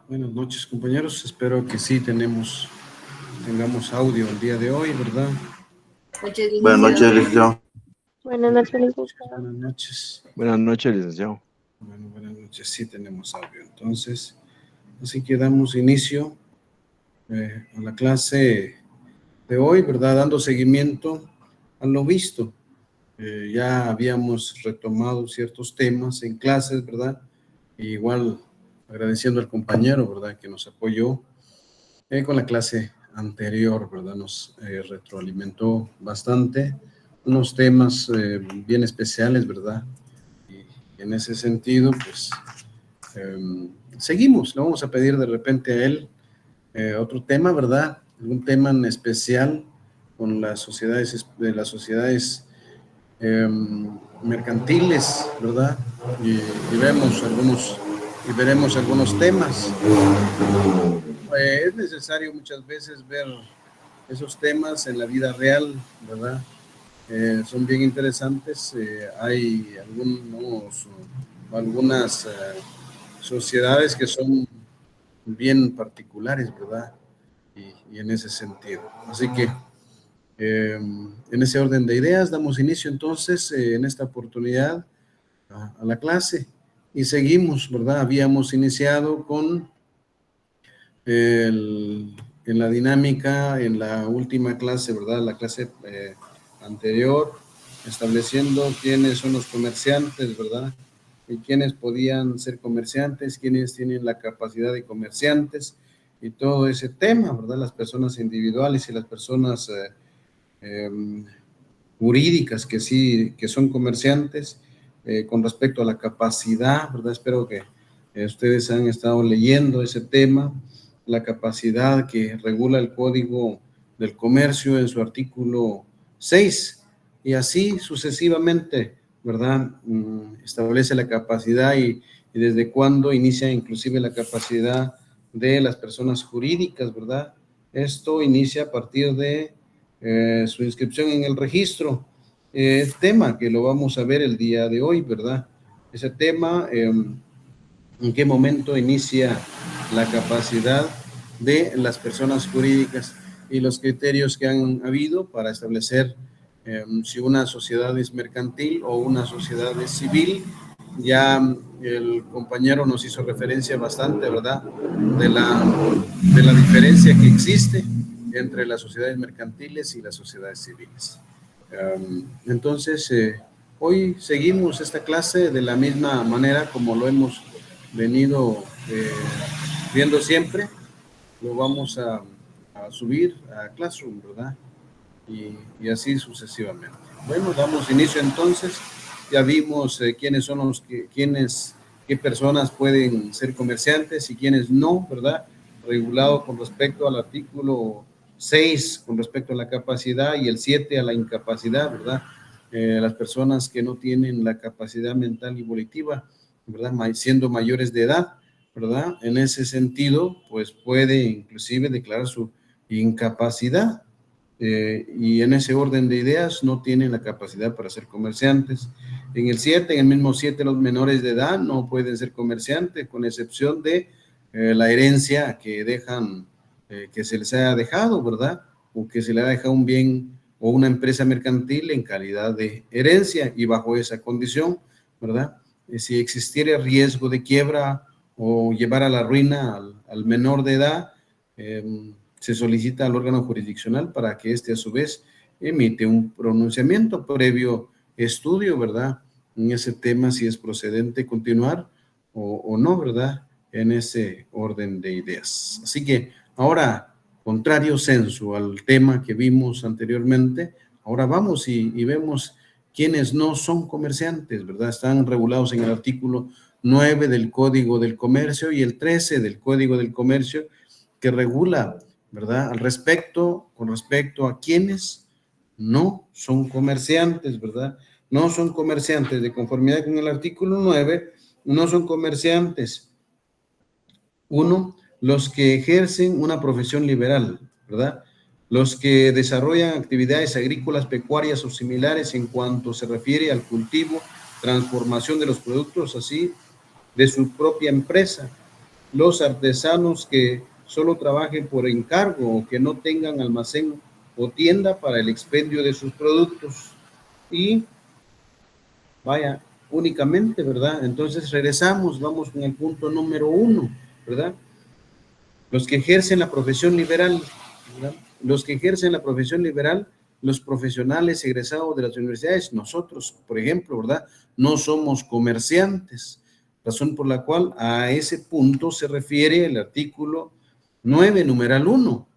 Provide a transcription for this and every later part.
Buenas noches, compañeros. Espero que sí tengamos audio el día de hoy, ¿verdad? Noches, Buenas licenciado. noches, licenciado. Buenas noches, licenciado. Buenas noches. Buenas noches, licenciado. Bueno, buenas noches. Sí tenemos audio. Entonces, así que damos inicio a la clase de hoy, ¿verdad? Dando seguimiento a lo visto. Ya habíamos retomado ciertos temas en clases, ¿verdad? Igual agradeciendo al compañero, ¿verdad? Que nos apoyó con la clase anterior, ¿verdad? Nos retroalimentó bastante unos temas bien especiales, ¿verdad? Y en ese sentido, pues, seguimos. Le vamos a pedir de repente a él otro tema, ¿verdad? Algún tema en especial con las sociedades, mercantiles, ¿verdad? Y veremos algunos temas. Es necesario muchas veces ver esos temas en la vida real, ¿verdad? Son bien interesantes. Hay algunas sociedades que son bien particulares, ¿verdad? Y en ese sentido. Así que en ese orden de ideas damos inicio entonces en esta oportunidad a la clase y seguimos, ¿verdad? Habíamos iniciado con en la dinámica, en la última clase, ¿verdad? La clase anterior, estableciendo quiénes son los comerciantes, ¿verdad? Y quiénes podían ser comerciantes, quiénes tienen la capacidad de comerciantes y todo ese tema, ¿verdad? Las personas individuales y las personas jurídicas que sí, que son comerciantes, con respecto a la capacidad, ¿verdad? Espero que ustedes han estado leyendo ese tema, la capacidad que regula el Código del Comercio en su artículo 6, y así sucesivamente, ¿verdad? Establece la capacidad y desde cuándo inicia inclusive la capacidad de las personas jurídicas, ¿verdad? Esto inicia a partir de su inscripción en el registro. Tema que lo vamos a ver el día de hoy, ¿verdad? Ese tema, en qué momento inicia la capacidad de las personas jurídicas y los criterios que han habido para establecer si una sociedad es mercantil o una sociedad es civil. Ya el compañero nos hizo referencia bastante, ¿verdad? De la diferencia que existe entre las sociedades mercantiles y las sociedades civiles. Entonces, hoy seguimos esta clase de la misma manera como lo hemos venido viendo siempre. Lo vamos a subir a Classroom, ¿verdad? Y así sucesivamente. Bueno, damos inicio entonces. Ya vimos quiénes son qué personas pueden ser comerciantes y quiénes no, ¿verdad? Regulado con respecto al artículo 6, con respecto a la capacidad, y el 7 a la incapacidad, ¿verdad? Las personas que no tienen la capacidad mental y volitiva, ¿verdad? Siendo mayores de edad, ¿verdad? En ese sentido, pues puede inclusive declarar su incapacidad. Y en ese orden de ideas no tienen la capacidad para ser comerciantes. En el mismo 7, los menores de edad no pueden ser comerciantes, con excepción de la herencia que dejan, que se les haya dejado, ¿verdad? O que se le ha dejado un bien o una empresa mercantil en calidad de herencia, y bajo esa condición, ¿verdad? Si existiera riesgo de quiebra o llevar a la ruina al menor de edad, se solicita al órgano jurisdiccional para que éste a su vez emite un pronunciamiento previo estudio, ¿verdad? En ese tema, si es procedente continuar o no, ¿verdad? En ese orden de ideas. Así que ahora, contrario sensu al tema que vimos anteriormente, ahora vamos y vemos quienes no son comerciantes, ¿verdad? Están regulados en el artículo 9 del Código del Comercio y el 13 del Código del Comercio, que regula, ¿verdad? Con respecto a quienes no son comerciantes, ¿verdad? No son comerciantes, de conformidad con el artículo 9, no son comerciantes. Uno, los que ejercen una profesión liberal, ¿verdad? Los que desarrollan actividades agrícolas, pecuarias o similares en cuanto se refiere al cultivo, transformación de los productos, así, de su propia empresa, los artesanos que solo trabajen por encargo o que no tengan almacén o tienda para el expendio de sus productos. Y vaya, únicamente, ¿verdad? Entonces regresamos, vamos con el punto número 1, ¿verdad? Los que ejercen la profesión liberal, ¿verdad? Los que ejercen la profesión liberal, los profesionales egresados de las universidades, nosotros, por ejemplo, ¿verdad? No somos comerciantes, razón por la cual a ese punto se refiere el artículo 9, numeral 1.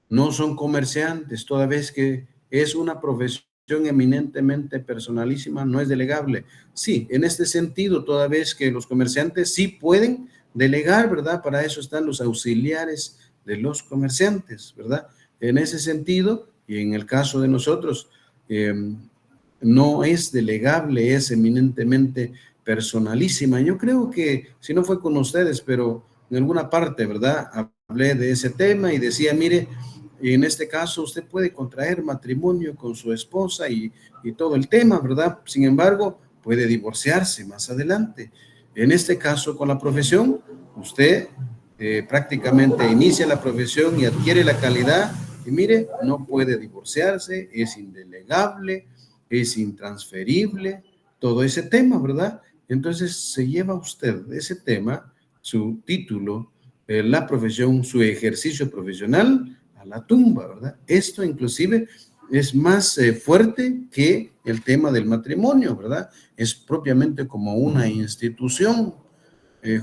No son comerciantes, toda vez que es una profesión eminentemente personalísima, no es delegable. Sí, en este sentido, toda vez que los comerciantes sí pueden delegar, ¿verdad? Para eso están los auxiliares de los comerciantes, ¿verdad? En ese sentido, y en el caso de nosotros, no es delegable, es eminentemente personalísima. Yo creo que, si no fue con ustedes, pero en alguna parte, ¿verdad? Hablé de ese tema y decía, mire, en este caso usted puede contraer matrimonio con su esposa y todo el tema, ¿verdad? Sin embargo, puede divorciarse más adelante. En este caso, con la profesión, usted prácticamente inicia la profesión y adquiere la calidad y mire, no puede divorciarse, es indelegable, es intransferible, todo ese tema, ¿verdad? Entonces se lleva usted ese tema, su título, la profesión, su ejercicio profesional a la tumba, ¿verdad? Esto inclusive es más fuerte que el tema del matrimonio, ¿verdad? Es propiamente como una institución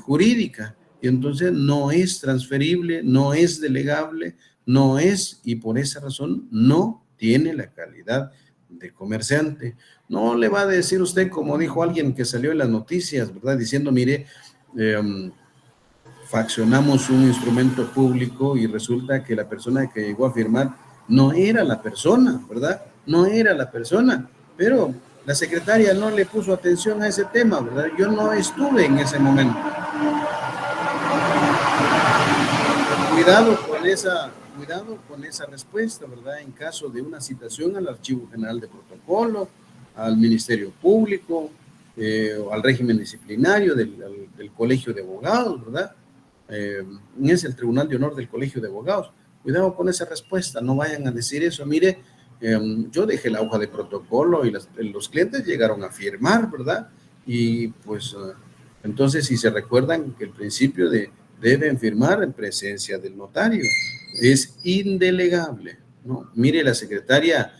jurídica y entonces no es transferible, no es delegable, no es, y por esa razón no tiene la calidad de comerciante. No le va a decir usted, como dijo alguien que salió en las noticias, ¿verdad? Diciendo, mire, faccionamos un instrumento público y resulta que la persona que llegó a firmar no era la persona, ¿verdad? No era la persona, pero la secretaria no le puso atención a ese tema, ¿verdad? Yo no estuve en ese momento. Cuidado con esa respuesta, ¿verdad? En caso de una citación al Archivo General de Protocolo, al Ministerio Público, o al régimen disciplinario del Colegio de Abogados, ¿verdad? Es el Tribunal de Honor del Colegio de Abogados. Cuidado con esa respuesta, no vayan a decir eso. Mire, yo dejé la hoja de protocolo y los clientes llegaron a firmar, ¿verdad? Y pues, entonces, si se recuerdan que el principio de deben firmar en presencia del notario, es indelegable, ¿no? Mire, la secretaria,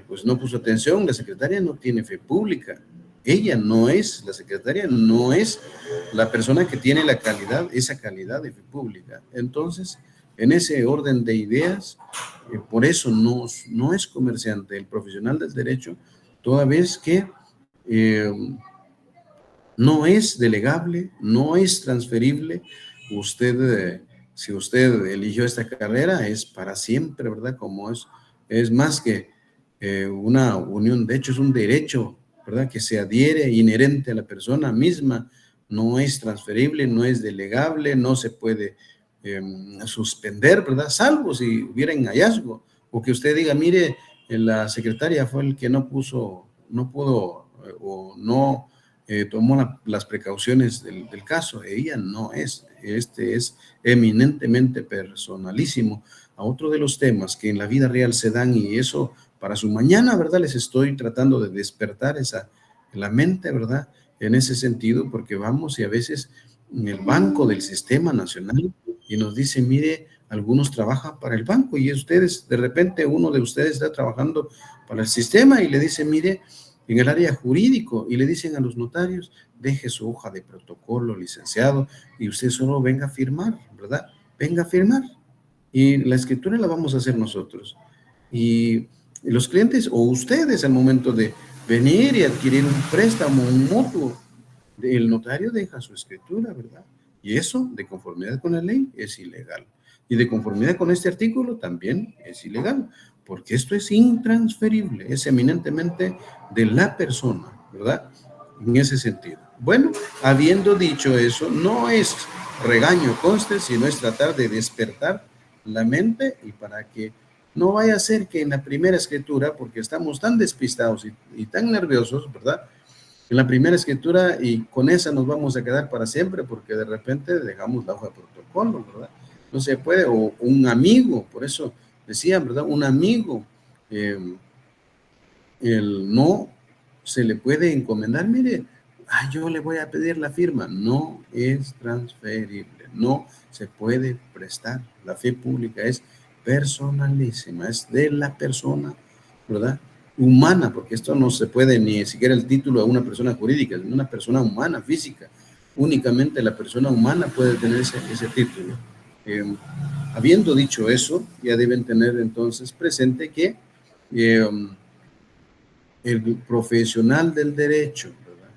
pues no puso atención, la secretaria no tiene fe pública, ella no es, la secretaria no es la persona que tiene la calidad, esa calidad de fe pública. Entonces, en ese orden de ideas, por eso no es comerciante el profesional del derecho, toda vez que no es delegable, no es transferible. Usted, si usted eligió esta carrera, es para siempre, ¿verdad? Como es más que una unión, de hecho es un derecho, ¿verdad? Que se adhiere inherente a la persona misma, no es transferible, no es delegable, no se puede suspender, ¿verdad? Salvo si hubiera un hallazgo, o que usted diga, mire, la secretaria fue el que no pudo, o no tomó las precauciones del caso. Ella no es, este es eminentemente personalísimo. A otro de los temas que en la vida real se dan, y eso para su mañana, ¿verdad? Les estoy tratando de despertar la mente, ¿verdad? En ese sentido, porque vamos y a veces en el banco del sistema nacional y nos dice, mire, algunos trabajan para el banco y ustedes, de repente uno de ustedes está trabajando para el sistema y le dice, mire, en el área jurídico, y le dicen a los notarios, deje su hoja de protocolo, licenciado, y usted solo venga a firmar, ¿verdad? Venga a firmar. Y la escritura la vamos a hacer nosotros. Y los clientes o ustedes al momento de venir y adquirir un préstamo, un mutuo, el notario deja su escritura, ¿verdad? Y eso, de conformidad con la ley, es ilegal. Y de conformidad con este artículo, también es ilegal, porque esto es intransferible, es eminentemente de la persona, ¿verdad? En ese sentido. Bueno, habiendo dicho eso, no es regaño conste, sino es tratar de despertar la mente y para que no vaya a ser que en la primera escritura, porque estamos tan despistados y tan nerviosos, ¿verdad? en la primera escritura y con esa nos vamos a quedar para siempre porque de repente dejamos la hoja de protocolo, ¿verdad? No se puede, o un amigo, por eso decían, ¿verdad? Un amigo, el no se le puede encomendar, mire, yo le voy a pedir la firma, no es transferible, no se puede prestar. La fe pública es personalísima, es de la persona, ¿verdad? Humana, porque esto no se puede ni siquiera el título a una persona jurídica, es una persona humana, física. Únicamente la persona humana puede tener ese título. Habiendo dicho eso, ya deben tener entonces presente que el profesional del derecho, ¿verdad?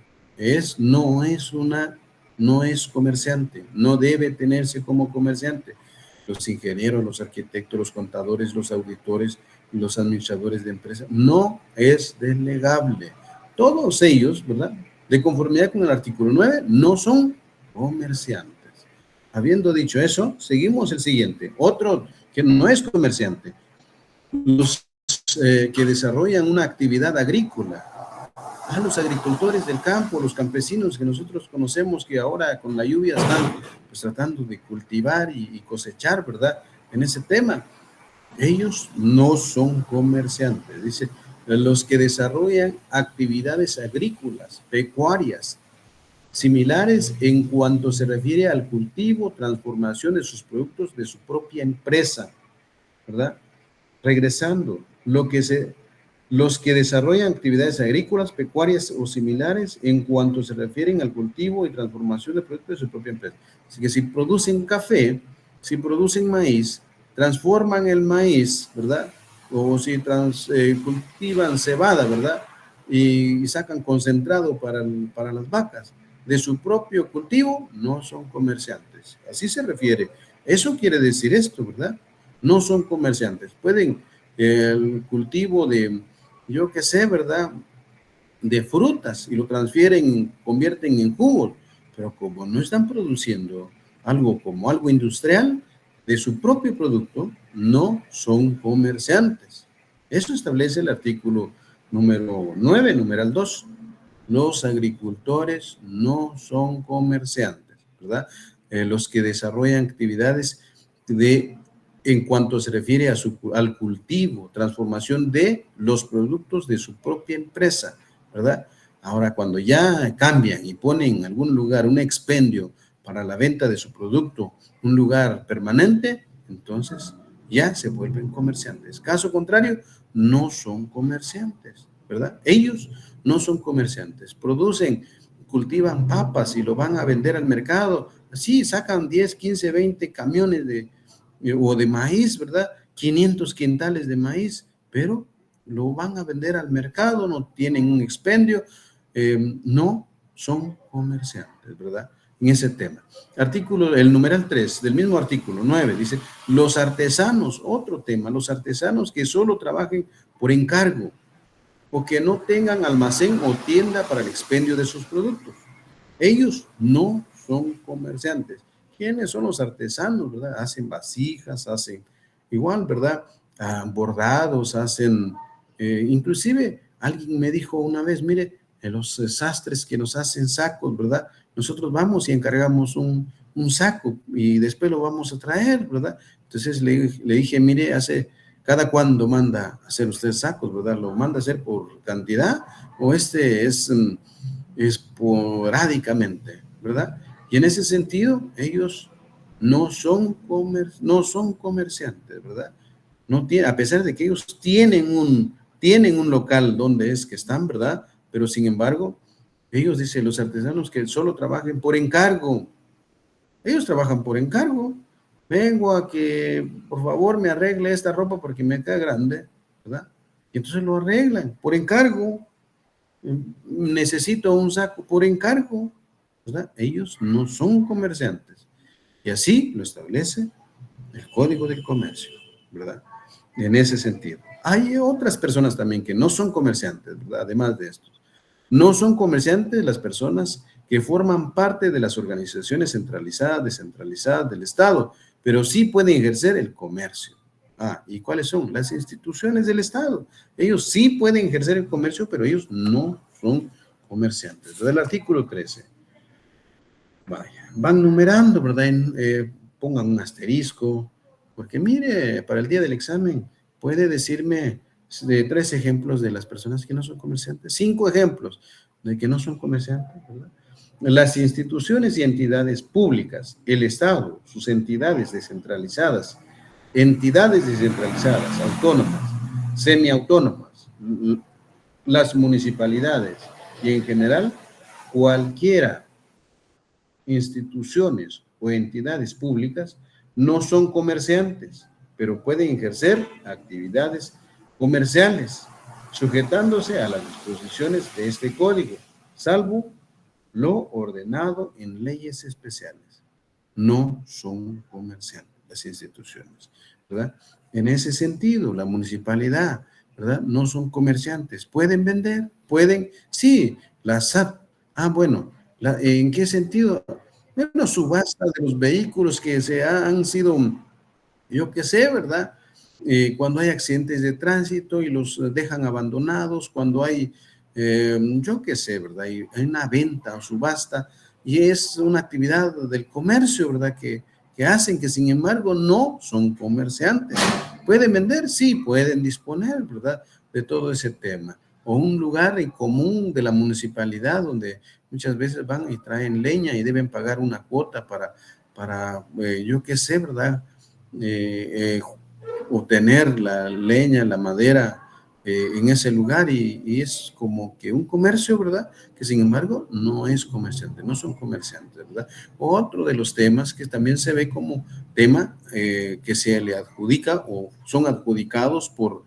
No es comerciante, no debe tenerse como comerciante. Los ingenieros, los arquitectos, los contadores, los auditores y los administradores de empresas, no es delegable. Todos ellos, ¿verdad? De conformidad con el artículo 9, no son comerciantes. Habiendo dicho eso, seguimos el siguiente. Otro que no es comerciante. Los que desarrollan una actividad agrícola. Los agricultores del campo, los campesinos que nosotros conocemos que ahora con la lluvia están pues, tratando de cultivar y cosechar, ¿verdad? En ese tema. Ellos no son comerciantes. Dice, los que desarrollan actividades agrícolas, pecuarias, similares en cuanto se refiere al cultivo, transformación de sus productos de su propia empresa, ¿verdad? Regresando, los que desarrollan actividades agrícolas, pecuarias o similares en cuanto se refieren al cultivo y transformación de productos de su propia empresa. Así que si producen café, si producen maíz, transforman el maíz, ¿verdad? O si cultivan cebada, ¿verdad? Y sacan concentrado para las vacas de su propio cultivo, no son comerciantes. Así se refiere. Eso quiere decir esto, ¿verdad? No son comerciantes. Pueden el cultivo de, yo qué sé, ¿verdad? De frutas y lo convierten en jugos, pero como no están produciendo algo como algo industrial de su propio producto, no son comerciantes. Eso establece el artículo número 9, numeral 2. Los agricultores no son comerciantes, ¿verdad? Los que desarrollan actividades en cuanto se refiere al cultivo, transformación de los productos de su propia empresa, ¿verdad? Ahora, cuando ya cambian y ponen en algún lugar un expendio para la venta de su producto, un lugar permanente, entonces ya se vuelven comerciantes. Caso contrario, no son comerciantes, ¿verdad? Ellos no son comerciantes, cultivan papas y lo van a vender al mercado, sí, sacan 10, 15, 20 camiones o de maíz, ¿verdad? 500 quintales de maíz, pero lo van a vender al mercado, no tienen un expendio, no son comerciantes, ¿verdad? En ese tema. El numeral 3 del mismo artículo 9 dice, los artesanos, otro tema, los artesanos que solo trabajen por encargo o que no tengan almacén o tienda para el expendio de sus productos. Ellos no son comerciantes. ¿Quiénes son los artesanos, verdad? Hacen vasijas, hacen igual, ¿verdad? Bordados, hacen, inclusive alguien me dijo una vez, mire, los sastres que nos hacen sacos, ¿verdad? Nosotros vamos y encargamos un saco y después lo vamos a traer, ¿verdad? Entonces le dije, mire, ¿cada cuándo manda a hacer usted sacos, verdad? ¿Lo manda a hacer por cantidad o es esporádicamente, ¿verdad? Y en ese sentido, ellos no son comerciantes, ¿verdad? A pesar de que ellos tienen un local donde es que están, ¿verdad? Pero sin embargo, ellos dicen, los artesanos que solo trabajen por encargo. Ellos trabajan por encargo. Vengo a que, por favor, me arregle esta ropa porque me queda grande, ¿verdad? Y entonces lo arreglan por encargo. Necesito un saco por encargo, ¿verdad? Ellos no son comerciantes. Y así lo establece el Código del Comercio, ¿verdad? En ese sentido. Hay otras personas también que no son comerciantes, ¿verdad? Además de estos. No son comerciantes las personas que forman parte de las organizaciones centralizadas, descentralizadas del Estado, pero sí pueden ejercer el comercio. ¿Y cuáles son? Las instituciones del Estado. Ellos sí pueden ejercer el comercio, pero ellos no son comerciantes. Del artículo 13. Vaya, van numerando, ¿verdad? Pongan un asterisco, porque mire, para el día del examen puede decirme de 3 ejemplos de las personas que no son comerciantes, 5 ejemplos de que no son comerciantes, ¿verdad? Las instituciones y entidades públicas, el Estado, sus entidades descentralizadas, autónomas, semiautónomas, las municipalidades y en general cualquiera instituciones o entidades públicas no son comerciantes, pero pueden ejercer actividades comerciales, sujetándose a las disposiciones de este código, salvo lo ordenado en leyes especiales. No son comerciantes las instituciones, ¿verdad? En ese sentido, la municipalidad, ¿verdad? No son comerciantes. ¿Pueden vender? ¿Pueden? Sí, la SAT. Bueno, ¿en qué sentido? Bueno, subasta de los vehículos que han sido, yo qué sé, ¿verdad? Cuando hay accidentes de tránsito y los dejan abandonados, cuando hay, yo qué sé, ¿verdad? Hay una venta o subasta y es una actividad del comercio, ¿verdad? Que hacen que, sin embargo, no son comerciantes. ¿Pueden vender? Sí, pueden disponer, ¿verdad? De todo ese tema. O un lugar en común de la municipalidad donde muchas veces van y traen leña y deben pagar una cuota para yo qué sé, ¿verdad? Obtener la leña, la madera en ese lugar y es como que un comercio, ¿verdad? Que sin embargo no es comerciante, no son comerciantes, ¿verdad? Otro de los temas que también se ve como tema que se le adjudica o son adjudicados por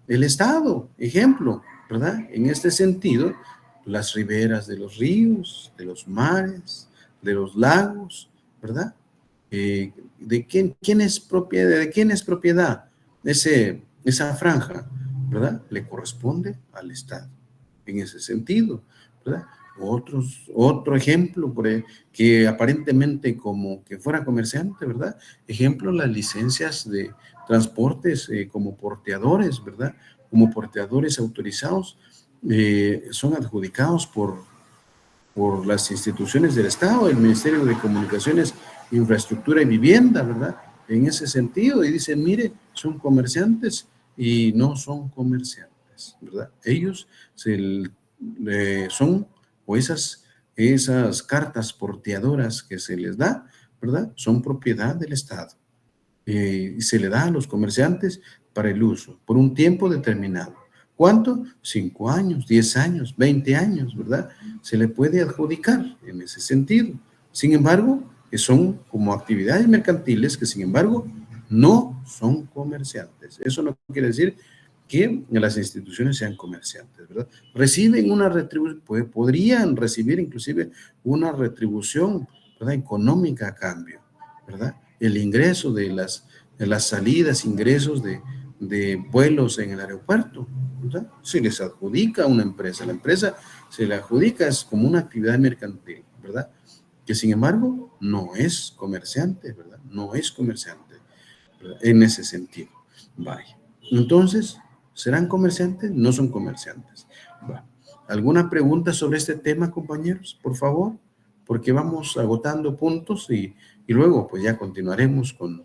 el Estado, ejemplo, ¿verdad? En este sentido, las riberas de los ríos, de los mares, de los lagos, ¿verdad? ¿De quién es propiedad? Esa franja, ¿verdad? Le corresponde al Estado, en ese sentido, ¿verdad? Otro ejemplo, que aparentemente como que fuera comerciante, ¿verdad? Ejemplo, las licencias de transportes como porteadores, ¿verdad? Como porteadores autorizados, son adjudicados por las instituciones del Estado, el Ministerio de Comunicaciones, Infraestructura y Vivienda, ¿verdad? En ese sentido, y dicen, mire, son comerciantes y no son comerciantes, ¿verdad? Ellos son, o esas cartas porteadoras que se les da, ¿verdad? Son propiedad del Estado. Y se le da a los comerciantes para el uso, por un tiempo determinado. ¿Cuánto? 5 años, 10 años, 20 años, ¿verdad? Se le puede adjudicar en ese sentido. Sin embargo, que son como actividades mercantiles que, sin embargo, no son comerciantes. Eso no quiere decir que las instituciones sean comerciantes, ¿verdad? Reciben una retribución, podrían recibir inclusive una retribución, ¿verdad? Económica a cambio, ¿verdad? El ingreso de las salidas, ingresos de vuelos en el aeropuerto, ¿verdad? Se les adjudica a una empresa, la empresa se le adjudica, es como una actividad mercantil, ¿verdad? Que sin embargo no es comerciante, ¿verdad? No es comerciante, ¿verdad? En ese sentido. Vaya. Entonces, ¿serán comerciantes? No son comerciantes. Va. ¿Alguna pregunta sobre este tema, compañeros? Por favor, porque vamos agotando puntos y luego pues ya continuaremos con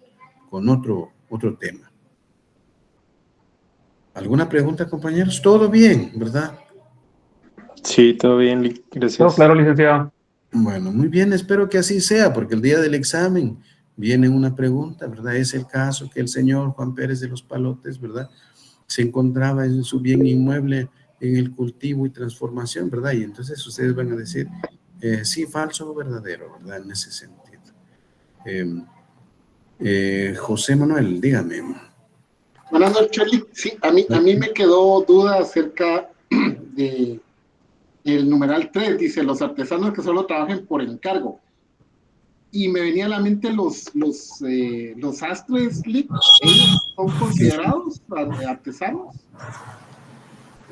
otro tema. ¿Alguna pregunta, compañeros? Todo bien, ¿verdad? Sí, todo bien, gracias. Todo claro, licenciado. Bueno, muy bien, espero que así sea, porque el día del examen viene una pregunta, ¿verdad? Es el caso que el señor Juan Pérez de los Palotes, ¿verdad? Se encontraba en su bien inmueble en el cultivo y transformación, ¿verdad? Y entonces ustedes van a decir, sí, falso o verdadero, ¿verdad? En ese sentido. José Manuel, dígame. Buenas noches, Charlie. Sí, a mí me quedó duda acerca de el numeral 3, dice los artesanos que solo trabajen por encargo. Y me venía a la mente los sastres, ¿ellos son considerados artesanos?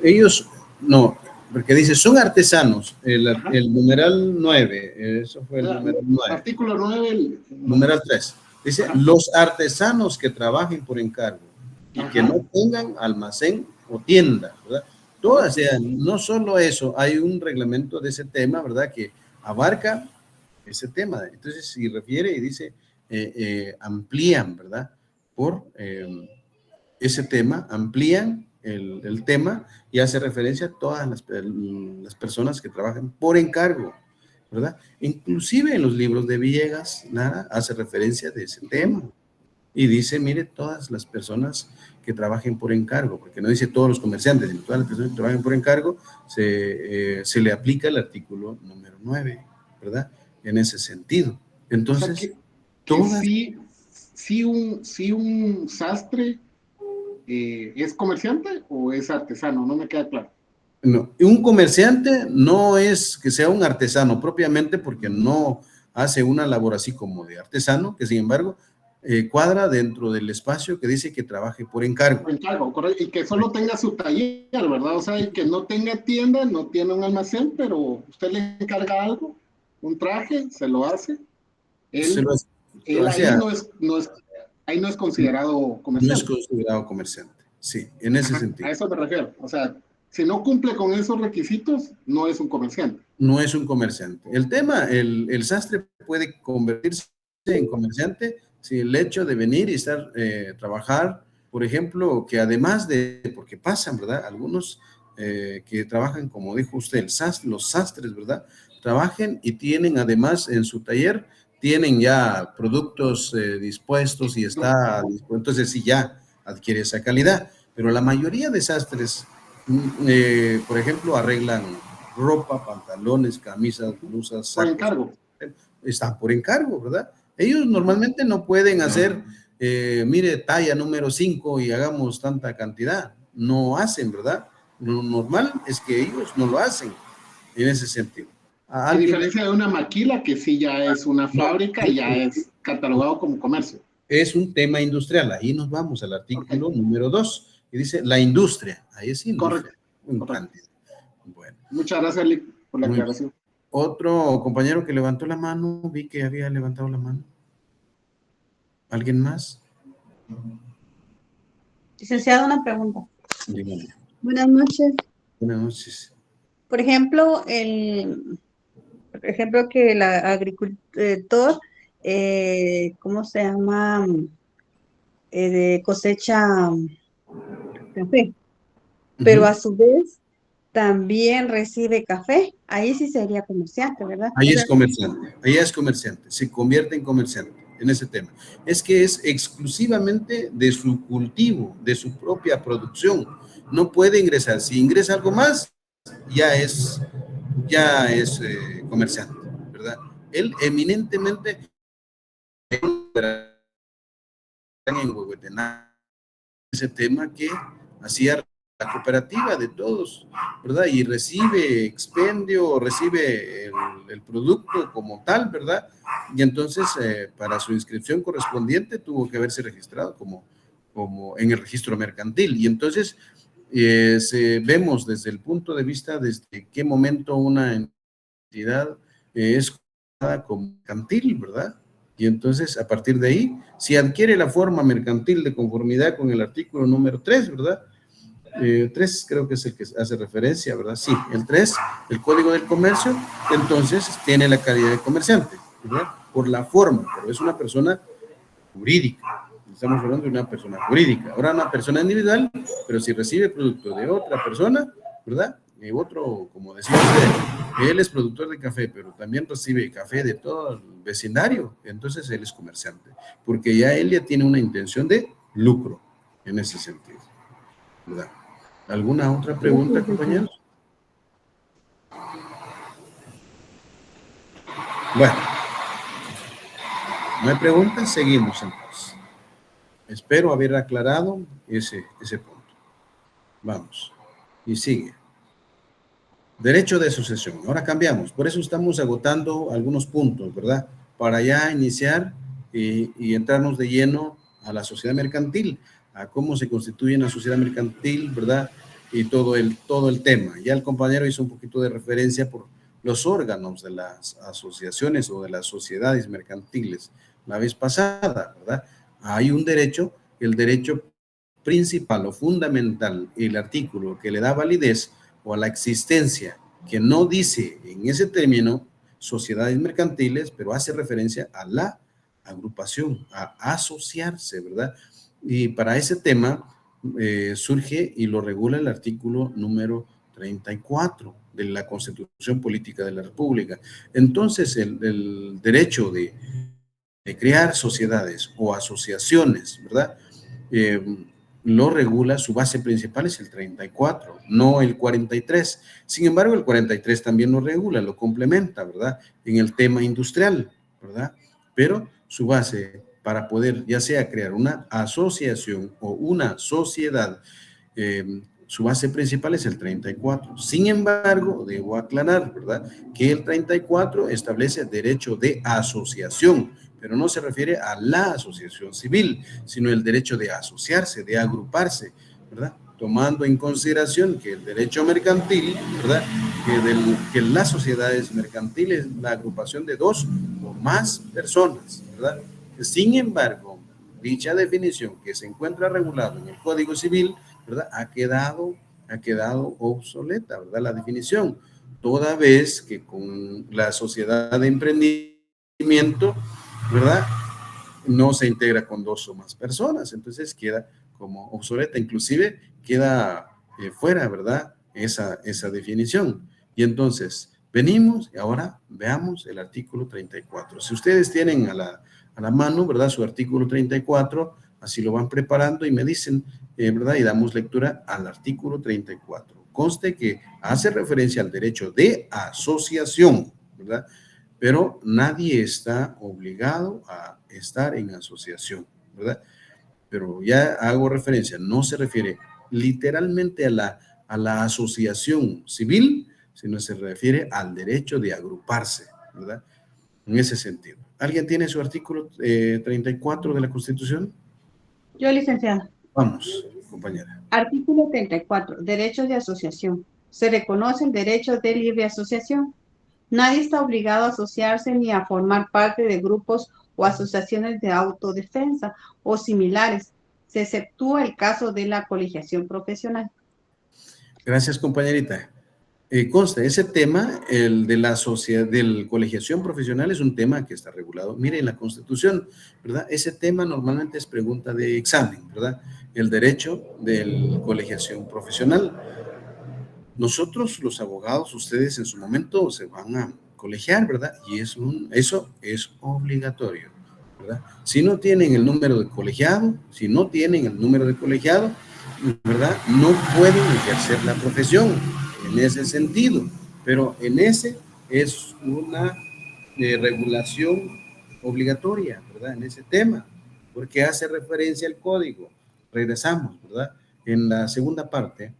Ellos, no, porque dice, son artesanos, el numeral 9, eso fue el numeral 9. Artículo 9. Numeral 3. Dice, los artesanos que trabajen por encargo y que no tengan almacén o tienda, ¿verdad? Todas, o sea, no solo eso, hay un reglamento de ese tema, ¿verdad? Que abarca ese tema. Entonces, si refiere y dice, amplían, ¿verdad? Por ese tema, amplían el tema y hace referencia a todas las personas que trabajan por encargo, ¿verdad? Inclusive en los libros de Villegas, nada, hace referencia de ese tema. Y dice, mire, todas las personas que trabajen por encargo, porque no dice todos los comerciantes, sino todas las personas que trabajen por encargo, se le aplica el artículo número 9, ¿verdad? En ese sentido. Entonces, o sea, que todas... sí un sastre ¿es comerciante o es artesano? No me queda claro. No, un comerciante no es que sea un artesano propiamente porque no hace una labor así como de artesano, que sin embargo cuadra dentro del espacio que dice que trabaje por encargo. Por encargo, correcto. Y que solo tenga su taller, ¿verdad? O sea, y que no tenga tienda, no tiene un almacén, pero usted le encarga algo, un traje, se lo hace. Se lo hace, Él o ahí sea, ahí no es considerado no es comerciante. considerado comerciante. Sí, en ese Ajá, sentido. a eso me refiero. O sea, si no cumple con esos requisitos, no es un comerciante. No es un comerciante. El tema, el sastre puede convertirse en comerciante si el hecho de venir y estar, trabajar, por ejemplo, que además de, porque pasan, ¿verdad? Algunos que trabajan, como dijo usted, los sastres, ¿verdad? Trabajen y tienen además en su taller, tienen ya productos dispuestos y está dispuesto, entonces sí ya adquiere esa calidad. Pero la mayoría de sastres, por ejemplo, arreglan ropa, pantalones, camisas, blusas, Por sacos, encargo. están por encargo, ¿verdad? Ellos normalmente no pueden hacer, mire, talla número 5 y hagamos tanta cantidad. No hacen, ¿verdad? Lo normal es que ellos no lo hacen en ese sentido. A diferencia de una maquila, que sí ya es una fábrica y ya es catalogado como comercio. Es un tema industrial. Ahí nos vamos al artículo número 2 y dice la industria. Ahí es industria. Correcto. Bueno. Muchas gracias, Lick, por la aclaración. Otro compañero que levantó la mano, vi que había levantado la mano. ¿Alguien más? Licenciado, una pregunta. Dígame. Buenas noches. Buenas noches. Por ejemplo, que el agricultor, ¿cómo se llama? Cosecha café, pero a su vez también recibe café. Ahí sí sería comerciante, ¿verdad? Ahí es comerciante, ahí es comerciante, se convierte en comerciante en ese tema. Es que es exclusivamente de su cultivo, de su propia producción. No puede ingresar. Si ingresa algo más, ya es comerciante, ¿verdad? Él eminentemente en Huehuetenango, ese tema que hacía la cooperativa de todos, ¿verdad? Y recibe expendio, recibe el producto como tal, ¿verdad? Y entonces, para su inscripción correspondiente, tuvo que haberse registrado como en el registro mercantil. Y entonces, vemos desde el punto de vista desde qué momento una entidad es como mercantil, ¿verdad? Y entonces, a partir de ahí, si adquiere la forma mercantil de conformidad con el artículo número 3, ¿verdad? 3 creo que es el que hace referencia, ¿verdad? Sí, el 3, el Código del Comercio, entonces tiene la calidad de comerciante, ¿verdad? Por la forma, pero es una persona jurídica. Estamos hablando de una persona jurídica. Ahora una persona individual, pero si recibe producto de otra persona, ¿verdad? Otro, como decía usted, él es productor de café, pero también recibe café de todo el vecindario, entonces él es comerciante, porque ya él ya tiene una intención de lucro en ese sentido, ¿verdad? ¿Alguna otra pregunta, compañeros? Bueno, no hay preguntas, seguimos entonces. Espero haber aclarado ese punto. Vamos, y sigue. Derecho de sucesión. Ahora cambiamos. Por eso estamos agotando algunos puntos, ¿verdad? Para ya iniciar y entrarnos de lleno a la sociedad mercantil, a cómo se constituye una sociedad mercantil, ¿verdad? Y todo el tema. Ya el compañero hizo un poquito de referencia por los órganos de las asociaciones o de las sociedades mercantiles la vez pasada, ¿verdad? Hay un derecho, el derecho principal o fundamental, el artículo que le da validez o a la existencia, que no dice en ese término sociedades mercantiles, pero hace referencia a la agrupación, a asociarse, ¿verdad? Y para ese tema surge y lo regula el artículo número 34 de la Constitución Política de la República. Entonces, el derecho de crear sociedades o asociaciones, ¿verdad? Lo regula, su base principal es el 34, no el 43. Sin embargo, el 43 también lo regula, lo complementa, ¿verdad? En el tema industrial, ¿verdad? Pero su base para poder ya sea crear una asociación o una sociedad, su base principal es el 34. Sin embargo, debo aclarar, ¿verdad?, que el 34 establece el derecho de asociación, pero no se refiere a la asociación civil, sino el derecho de asociarse, de agruparse, ¿verdad? Tomando en consideración que el derecho mercantil, ¿verdad?, que las sociedades mercantiles, la agrupación de dos o más personas, ¿verdad? Sin embargo, dicha definición que se encuentra regulada en el Código Civil, ¿verdad?, ha quedado obsoleta, ¿verdad?, la definición, toda vez que con la sociedad de emprendimiento, ¿verdad?, no se integra con dos o más personas, entonces queda como obsoleta, inclusive queda fuera, ¿verdad?, esa definición. Y entonces, venimos y ahora veamos el artículo 34. Si ustedes tienen a la mano, ¿verdad?, su artículo 34, así lo van preparando y me dicen, ¿verdad?, y damos lectura al artículo 34. Conste que hace referencia al derecho de asociación, ¿verdad?, pero nadie está obligado a estar en asociación, ¿verdad? Pero ya hago referencia, no se refiere literalmente a la asociación civil, sino se refiere al derecho de agruparse, ¿verdad? En ese sentido. ¿Alguien tiene su artículo 34 de la Constitución? Yo, licenciada. Vamos, compañera. Artículo 34. Derechos de asociación. Se reconoce el derecho de libre asociación. Nadie está obligado a asociarse ni a formar parte de grupos o asociaciones de autodefensa o similares. Se exceptúa el caso de la colegiación profesional. Gracias, compañerita. Consta, ese tema, el de la sociedad, de colegiación profesional, es un tema que está regulado. Mire, en la Constitución, ¿verdad? Ese tema normalmente es pregunta de examen, ¿verdad? El derecho de colegiación profesional. Nosotros, los abogados, ustedes en su momento se van a colegiar, ¿verdad? Y eso es obligatorio, ¿verdad? Si no tienen el número de colegiado, ¿verdad?, no pueden ejercer la profesión en ese sentido, pero en ese es una regulación obligatoria, ¿verdad?, en ese tema, porque hace referencia al código. Regresamos, ¿verdad? En la segunda parte,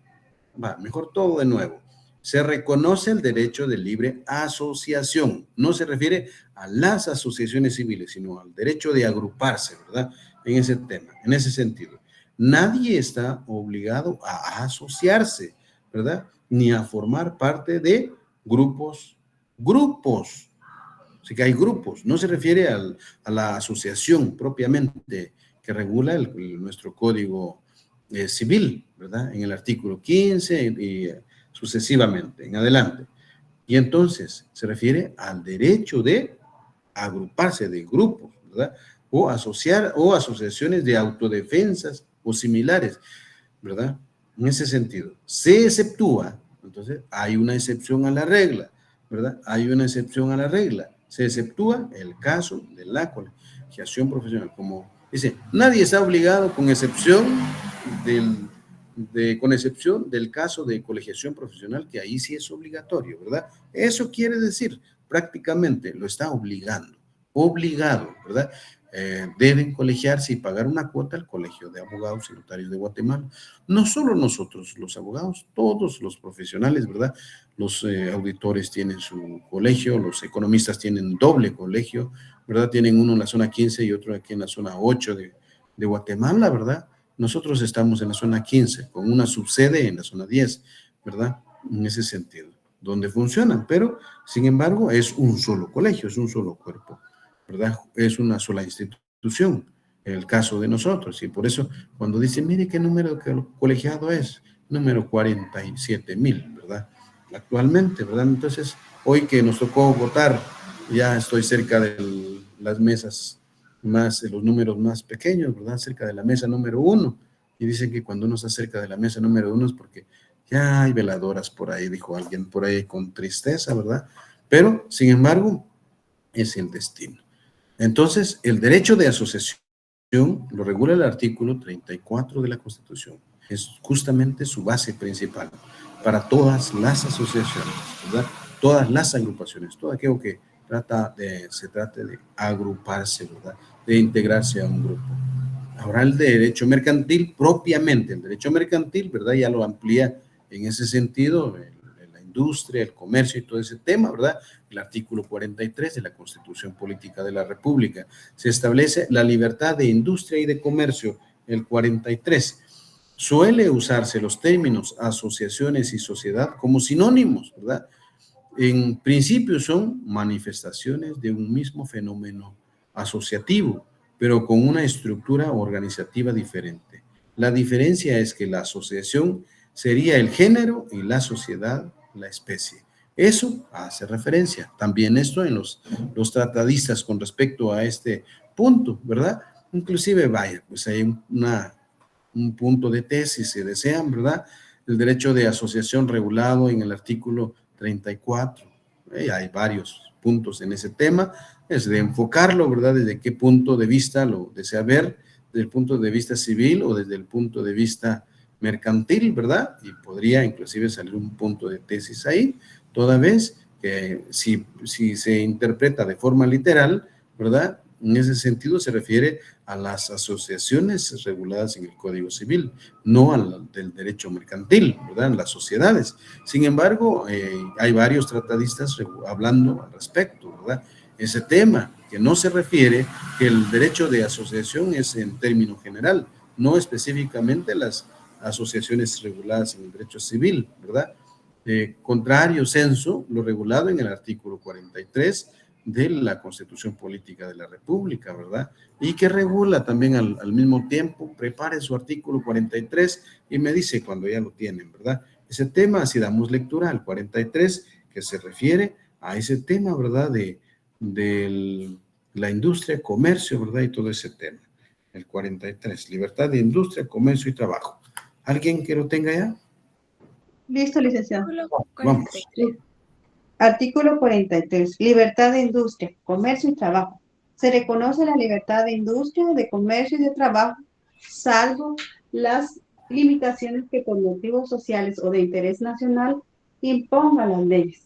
mejor todo de nuevo. Se reconoce el derecho de libre asociación. No se refiere a las asociaciones civiles, sino al derecho de agruparse, ¿verdad?, en ese tema, en ese sentido. Nadie está obligado a asociarse, ¿verdad?, ni a formar parte de grupos. Así que hay grupos, no se refiere a la asociación propiamente que regula nuestro código civil, ¿verdad?, en el artículo 15 y sucesivamente, en adelante. Y entonces se refiere al derecho de agruparse de grupos, ¿verdad?, o asociaciones de autodefensas o similares, ¿verdad? En ese sentido, se exceptúa, entonces hay una excepción a la regla, ¿verdad? Hay una excepción a la regla. Se exceptúa el caso de la colegiación profesional, como dice, nadie está obligado con excepción del caso de colegiación profesional, que ahí sí es obligatorio, ¿verdad? Eso quiere decir, prácticamente lo está obligado, ¿verdad? Deben colegiarse y pagar una cuota al Colegio de Abogados y Notarios de Guatemala. No solo nosotros, los abogados, todos los profesionales, ¿verdad? Los auditores tienen su colegio, los economistas tienen doble colegio, ¿verdad? Tienen uno en la zona 15 y otro aquí en la zona 8 de Guatemala, ¿verdad? Nosotros estamos en la zona 15, con una subsede en la zona 10, ¿verdad? En ese sentido, donde funcionan, pero sin embargo es un solo colegio, es un solo cuerpo, ¿verdad? Es una sola institución. el caso de nosotros. Y por eso, cuando dicen, mire qué número de colegiado es, número 47,000, ¿verdad? Actualmente, ¿verdad? Entonces, hoy que nos tocó votar, ya estoy cerca de las mesas más, de los números más pequeños, ¿verdad? Cerca de la mesa número 1. Y dicen que cuando uno está cerca de la mesa número 1 es porque ya hay veladoras por ahí, dijo alguien por ahí con tristeza, ¿verdad? Pero, sin embargo, es el destino. Entonces, el derecho de asociación lo regula el artículo 34 de la Constitución. Es justamente su base principal para todas las asociaciones, ¿verdad? Todas las agrupaciones, todo aquello que se trate de agruparse, ¿verdad? De integrarse a un grupo. Ahora el derecho mercantil propiamente, el derecho mercantil, ¿verdad? Ya lo amplía en ese sentido, la industria, el comercio y todo ese tema, ¿verdad? El artículo 43 de la Constitución Política de la República. Se establece la libertad de industria y de comercio, el 43. Suele usarse los términos asociaciones y sociedad como sinónimos, ¿verdad? En principio son manifestaciones de un mismo fenómeno asociativo, pero con una estructura organizativa diferente. La diferencia es que la asociación sería el género y la sociedad la especie. Eso hace referencia. También esto en los tratadistas con respecto a este punto, ¿verdad? Inclusive, vaya, pues hay un punto de tesis, si desean, ¿verdad? El derecho de asociación regulado en el artículo 34. Hay varios puntos en ese tema. Es de enfocarlo, ¿verdad? Desde qué punto de vista lo desea ver, desde el punto de vista civil o desde el punto de vista mercantil, ¿verdad? Y podría inclusive salir un punto de tesis ahí, toda vez que si se interpreta de forma literal, ¿verdad? En ese sentido se refiere a las asociaciones reguladas en el Código Civil, no al del derecho mercantil, ¿verdad? En las sociedades. Sin embargo, hay varios tratadistas hablando al respecto, ¿verdad? Ese tema, que no se refiere que el derecho de asociación es en término general, no específicamente las asociaciones reguladas en el derecho civil, ¿verdad? Contrario censo, lo regulado en el artículo 43 de la Constitución Política de la República, ¿verdad? Y que regula también al mismo tiempo, prepare su artículo 43 y me dice cuando ya lo tienen, ¿verdad? Ese tema, si damos lectura al 43, que se refiere a ese tema, ¿verdad? De la industria, comercio, ¿verdad? Y todo ese tema. El 43, libertad de industria, comercio y trabajo. ¿Alguien que lo tenga ya? Listo, licenciado. Vamos. Artículo 43. Libertad de industria, comercio y trabajo. Se reconoce la libertad de industria, de comercio y de trabajo, salvo las limitaciones que por motivos sociales o de interés nacional impongan las leyes.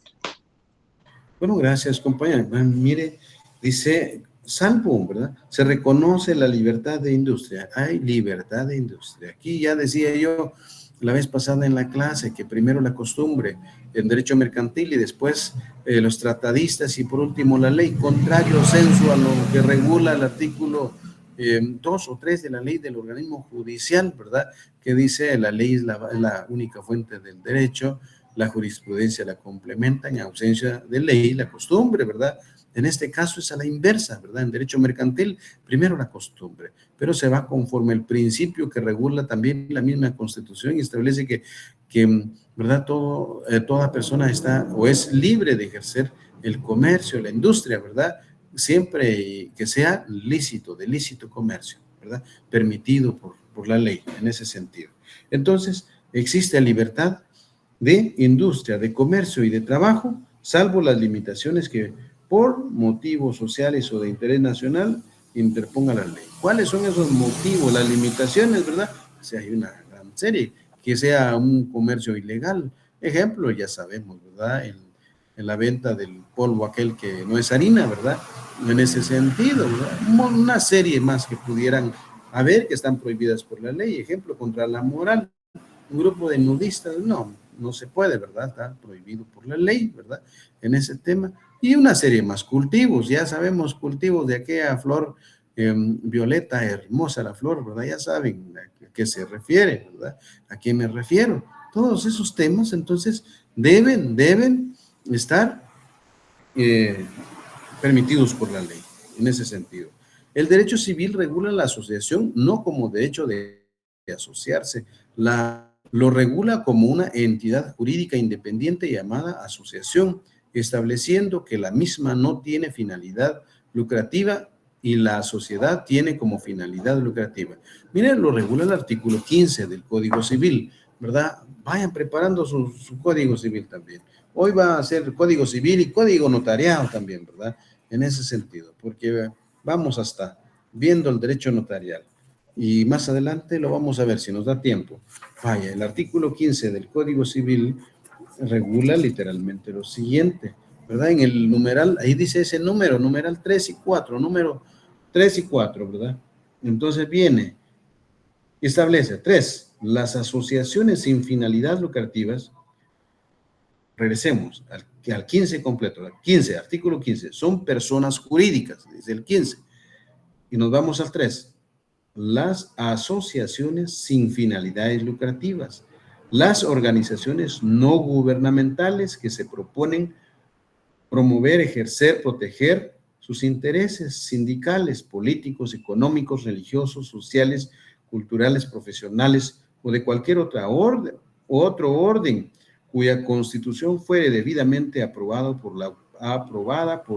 Bueno, gracias, compañera. Mire, dice, salvo, ¿verdad? Se reconoce la libertad de industria. Hay libertad de industria. Aquí ya decía yo la vez pasada en la clase que primero la costumbre, el derecho mercantil y después los tratadistas y por último la ley, contrario censo a lo que regula el artículo 2 o 3 de la ley del organismo judicial, ¿verdad? Que dice la ley es la única fuente del derecho, la jurisprudencia la complementa, en ausencia de ley, la costumbre, ¿verdad? En este caso es a la inversa, ¿verdad? En derecho mercantil, primero la costumbre, pero se va conforme el principio que regula también la misma Constitución y establece que ¿verdad? Toda persona está o es libre de ejercer el comercio, la industria, ¿verdad? Siempre que sea lícito, de lícito comercio, ¿verdad? Permitido por la ley, en ese sentido. Entonces, existe libertad de industria, de comercio y de trabajo, salvo las limitaciones que por motivos sociales o de interés nacional interponga la ley. ¿Cuáles son esos motivos, las limitaciones, verdad? O sea, hay una gran serie, que sea un comercio ilegal. Ejemplo, ya sabemos, ¿verdad? En la venta del polvo aquel que no es harina, ¿verdad? En ese sentido, ¿verdad? Una serie más que pudieran haber que están prohibidas por la ley. Ejemplo, contra la moral. Un grupo de nudistas, no se puede, ¿verdad? Está prohibido por la ley, ¿verdad? En ese tema. Y una serie más, cultivos, ya sabemos, cultivos de aquella flor violeta, hermosa la flor, ¿verdad? Ya saben a qué se refiere, ¿verdad? ¿A qué me refiero? Todos esos temas, entonces, deben estar permitidos por la ley, en ese sentido. El derecho civil regula la asociación no como derecho de asociarse, lo regula como una entidad jurídica independiente llamada asociación, estableciendo que la misma no tiene finalidad lucrativa y la sociedad tiene como finalidad lucrativa. Miren, lo regula el artículo 15 del Código Civil, ¿verdad? Vayan preparando su Código Civil también. Hoy va a ser Código Civil y Código Notariado también, ¿verdad? En ese sentido, porque vamos hasta viendo el derecho notarial. Y más adelante lo vamos a ver si nos da tiempo. Vaya, el artículo 15 del Código Civil regula literalmente lo siguiente, ¿verdad? En el numeral, ahí dice ese número, numeral 3 y 4, número 3 y 4, ¿verdad? Entonces viene, establece 3, las asociaciones sin finalidad lucrativas, regresemos al 15 completo, 15, artículo 15, son personas jurídicas, dice el 15, y nos vamos al 3, las asociaciones sin finalidades lucrativas, las organizaciones no gubernamentales que se proponen promover, ejercer, proteger sus intereses sindicales, políticos, económicos, religiosos, sociales, culturales, profesionales o de cualquier otra orden, otro orden cuya constitución fuere debidamente aprobada por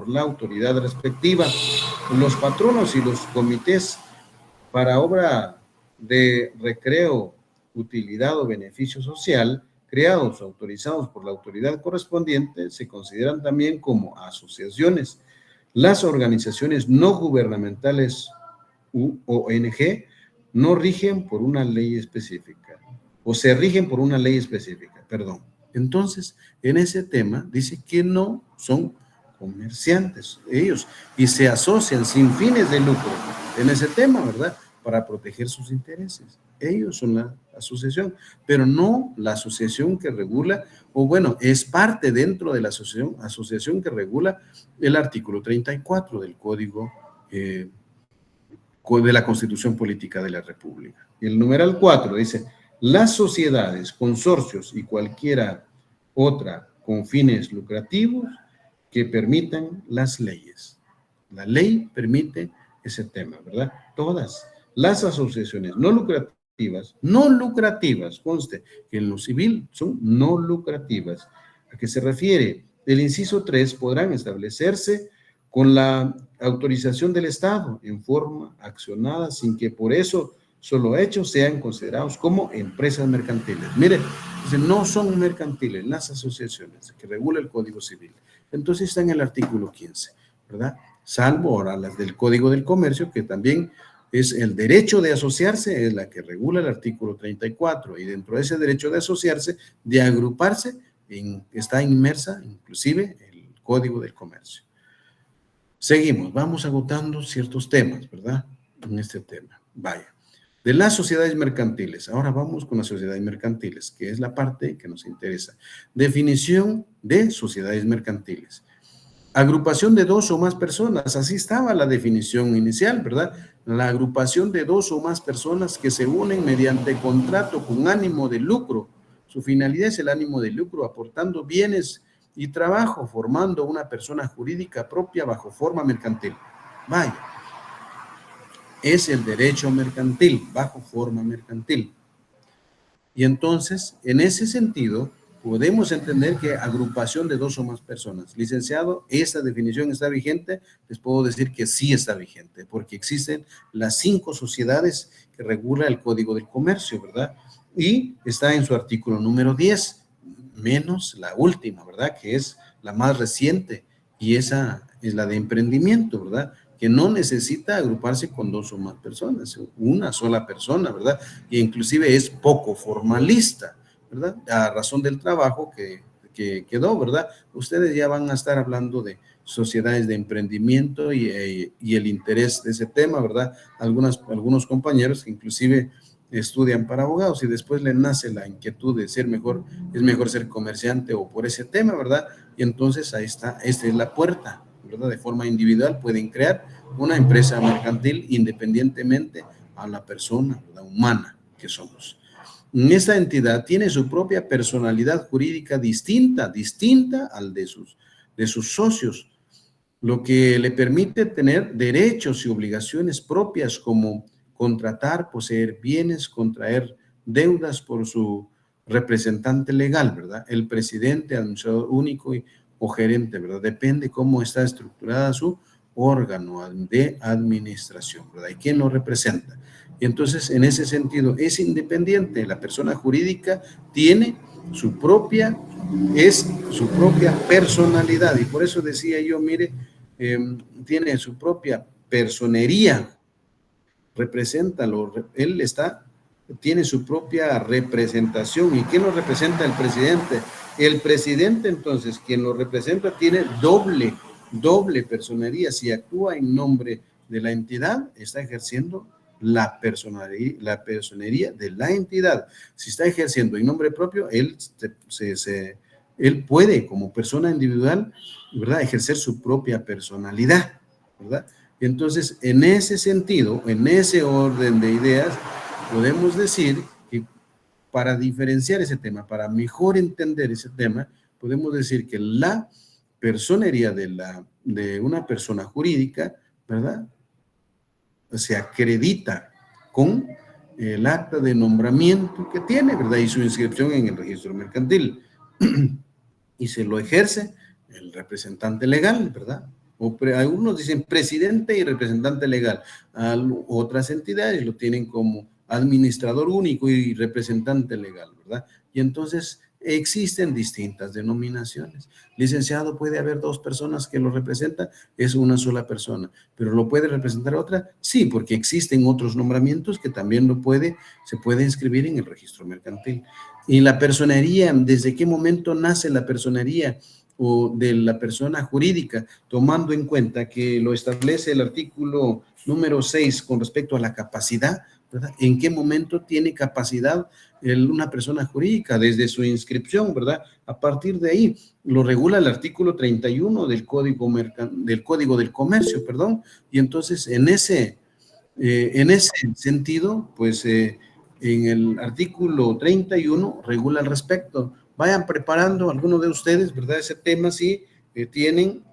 la autoridad respectiva. Los patronos y los comités para obra de recreo, utilidad o beneficio social, creados o autorizados por la autoridad correspondiente, se consideran también como asociaciones. Las organizaciones no gubernamentales ONG no rigen por una ley específica, o se rigen por una ley específica, perdón. Entonces, en ese tema dice que no son comerciantes ellos y se asocian sin fines de lucro en ese tema, ¿verdad?, para proteger sus intereses. Ellos son la asociación, pero no la asociación que regula, o bueno, es parte dentro de la asociación que regula el artículo 34 del Código de la Constitución Política de la República. Y el numeral 4 dice, las sociedades, consorcios y cualquiera otra con fines lucrativos que permitan las leyes. La ley permite ese tema, ¿verdad? Todas las asociaciones no lucrativas, conste que en lo civil son no lucrativas. ¿A qué se refiere? El inciso 3 podrán establecerse con la autorización del Estado en forma accionada sin que por eso solo hechos sean considerados como empresas mercantiles. Mire, no son mercantiles las asociaciones que regula el Código Civil. Entonces está en el artículo 15, ¿verdad? Salvo ahora las del Código del Comercio, que también es el derecho de asociarse, es la que regula el artículo 34, y dentro de ese derecho de asociarse, de agruparse, está inmersa inclusive el Código del Comercio. Seguimos, vamos agotando ciertos temas, ¿verdad? En este tema, vaya. De las sociedades mercantiles, ahora vamos con las sociedades mercantiles, que es la parte que nos interesa. Definición de sociedades mercantiles. Agrupación de 2 o más personas, así estaba la definición inicial, ¿verdad? La agrupación de 2 o más personas que se unen mediante contrato con ánimo de lucro. Su finalidad es el ánimo de lucro, aportando bienes y trabajo, formando una persona jurídica propia bajo forma mercantil. Vaya, es el derecho mercantil, bajo forma mercantil. Y entonces, en ese sentido, podemos entender que agrupación de 2 o más personas. Licenciado, ¿esta definición está vigente? Les puedo decir que sí está vigente, porque existen las 5 sociedades que regula el Código del Comercio, ¿verdad? Y está en su artículo número 10, menos la última, ¿verdad? Que es la más reciente, y esa es la de emprendimiento, ¿verdad?, que no necesita agruparse con 2 o más personas, una sola persona, ¿verdad? Y inclusive es poco formalista, ¿verdad? A razón del trabajo que quedó, ¿verdad? Ustedes ya van a estar hablando de sociedades de emprendimiento y el interés de ese tema, ¿verdad? Algunos compañeros que inclusive estudian para abogados y después les nace la inquietud de ser mejor, es mejor ser comerciante o por ese tema, ¿verdad? Y entonces ahí está, esta es la puerta, ¿verdad? De forma individual pueden crear una empresa mercantil independientemente a la persona, ¿verdad?, humana que somos. Esta entidad tiene su propia personalidad jurídica distinta al de sus socios. lo que le permite tener derechos y obligaciones propias como contratar, poseer bienes, contraer deudas por su representante legal, ¿verdad? El presidente, administrador único o gerente, ¿verdad? Depende cómo está estructurada su órgano de administración, ¿verdad? ¿Y quién lo representa? Y entonces, en ese sentido, es independiente. La persona jurídica tiene su propia personalidad. Y por eso decía yo, mire, tiene su propia personería, tiene su propia representación. ¿Y quién lo representa? El presidente. El presidente, entonces, quien lo representa, tiene doble personería. Si actúa en nombre de la entidad, está ejerciendo la personería de la entidad. Si está ejerciendo en nombre propio, él puede, como persona individual, ¿verdad?, ejercer su propia personalidad, ¿verdad? Entonces, en ese sentido, en ese orden de ideas, podemos decir que para diferenciar ese tema, para mejor entender ese tema, podemos decir que la personería de una persona jurídica, ¿verdad?, se acredita con el acta de nombramiento que tiene, ¿verdad?, y su inscripción en el registro mercantil. Y se lo ejerce el representante legal, ¿verdad? Algunos dicen presidente y representante legal. Otras entidades lo tienen como administrador único y representante legal, ¿verdad? Y entonces existen distintas denominaciones. Licenciado, puede haber dos personas que lo representan, es una sola persona, pero ¿lo puede representar otra? Sí, porque existen otros nombramientos que también se puede inscribir en el registro mercantil. Y la personería, ¿desde qué momento nace la personería o de la persona jurídica? Tomando en cuenta que lo establece el artículo número 6 con respecto a la capacidad, ¿verdad? ¿En qué momento tiene capacidad una persona jurídica? Desde su inscripción, ¿verdad? A partir de ahí lo regula el artículo 31 del Código del Comercio, perdón. Y entonces en ese sentido, pues en el artículo 31 regula al respecto. Vayan preparando algunos de ustedes, ¿verdad? Ese tema sí tienen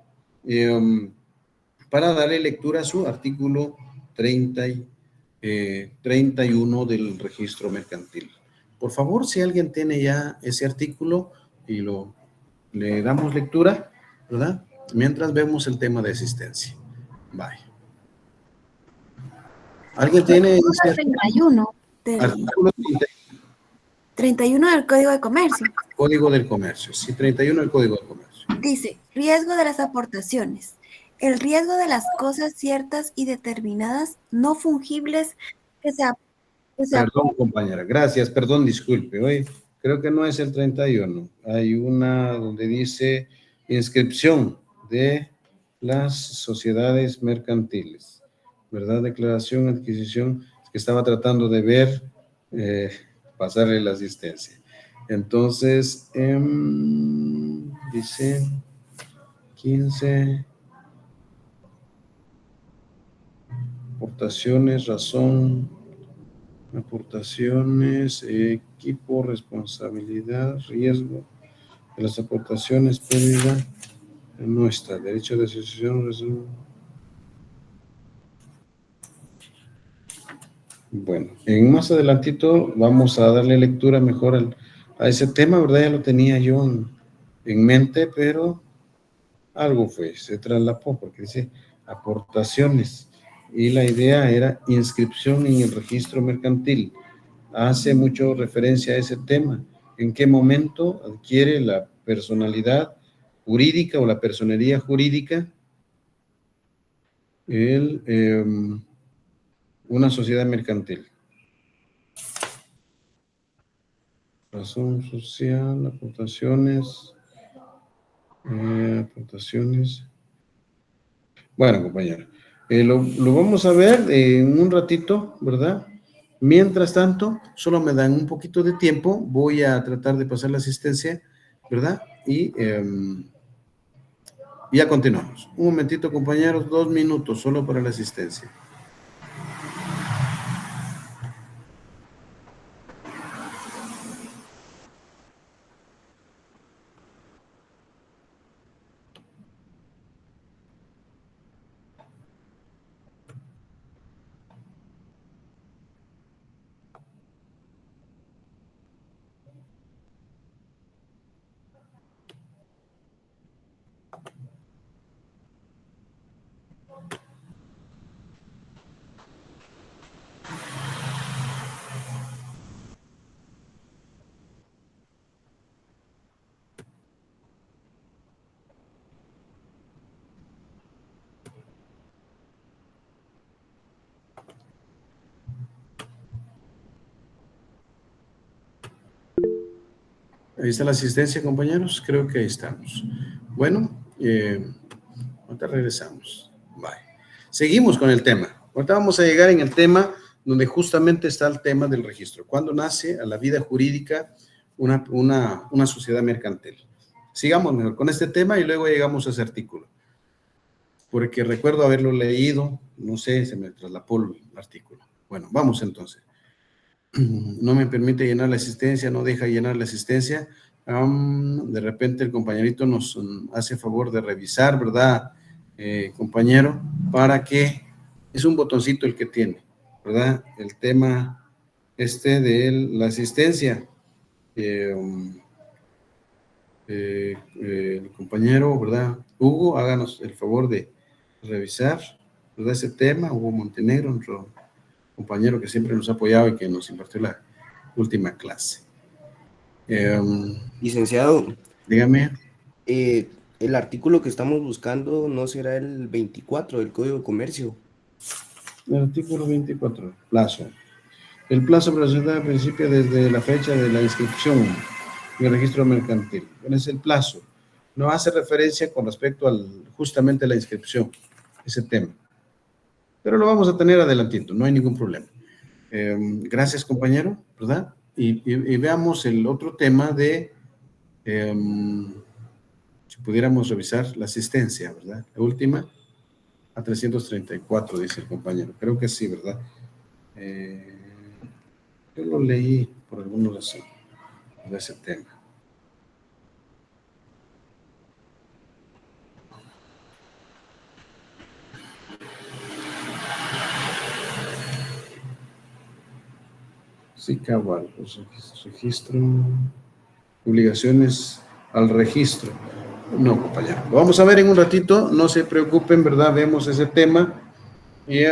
para darle lectura a su artículo 31 del registro mercantil. Por favor, si alguien tiene ya ese artículo y le damos lectura, ¿verdad? Mientras vemos el tema de asistencia. Bye. ¿Alguien tiene ese 31 artículo 31 del Código de Comercio? Código del Comercio, sí, 31 del Código del Comercio. Dice, riesgo de las aportaciones. El riesgo de las cosas ciertas y determinadas, no fungibles, Perdón, compañera, gracias, perdón, disculpe. Hoy creo que no es el 31. Hay una donde dice inscripción de las sociedades mercantiles, ¿verdad? Declaración, adquisición, que estaba tratando de ver, pasarle la asistencia. Entonces, dice 15, aportaciones, razón, aportaciones, equipo, responsabilidad, riesgo de las aportaciones, pérdida, no está, derecho de asociación. Bueno, más adelantito vamos a darle lectura mejor a ese tema, ¿verdad? Ya lo tenía yo en mente, pero algo se traslapó porque dice aportaciones y la idea era inscripción en el registro mercantil. Hace mucho referencia a ese tema. ¿En qué momento adquiere la personalidad jurídica o la personería jurídica una sociedad mercantil? Razón social, aportaciones. Bueno, compañero, lo vamos a ver en un ratito, ¿verdad? Mientras tanto, solo me dan un poquito de tiempo, voy a tratar de pasar la asistencia, ¿verdad? Y ya continuamos. Un momentito, compañeros, 2 minutos solo para la asistencia. Ahí está la asistencia, compañeros. Creo que ahí estamos. Bueno, ahorita regresamos. Bye. Seguimos con el tema. Ahorita vamos a llegar en el tema donde justamente está el tema del registro. ¿Cuándo nace a la vida jurídica una sociedad mercantil? Sigamos mejor con este tema y luego llegamos a ese artículo. Porque recuerdo haberlo leído, no sé, se me traslapó el artículo. Bueno, vamos entonces. No me permite llenar la asistencia, no deja llenar la asistencia. De repente el compañerito nos hace favor de revisar, ¿verdad, compañero? Para que, es un botoncito el que tiene, ¿verdad? El tema de la asistencia. El compañero, ¿verdad? Hugo, háganos el favor de revisar, ¿verdad? Ese tema. Hugo Montenegro, nuestro compañero que siempre nos ha apoyado y que nos impartió la última clase. Licenciado, Dígame. el artículo que estamos buscando no será el 24 del Código de Comercio. El artículo 24, plazo. El plazo para presentar al principio desde la fecha de la inscripción en el registro mercantil. ¿Cuál es el plazo? No hace referencia con respecto justamente a la inscripción, ese tema. Pero lo vamos a tener adelantito, no hay ningún problema. Gracias, compañero, ¿verdad? Y veamos el otro tema de, si pudiéramos revisar la asistencia, ¿verdad? La última, a 334, dice el compañero. Creo que sí, ¿verdad? Yo lo leí por alguno de ese tema. Sí, cabal, pues, registro, obligaciones al registro. No, compañero. Lo vamos a ver en un ratito, no se preocupen, ¿verdad? Vemos ese tema y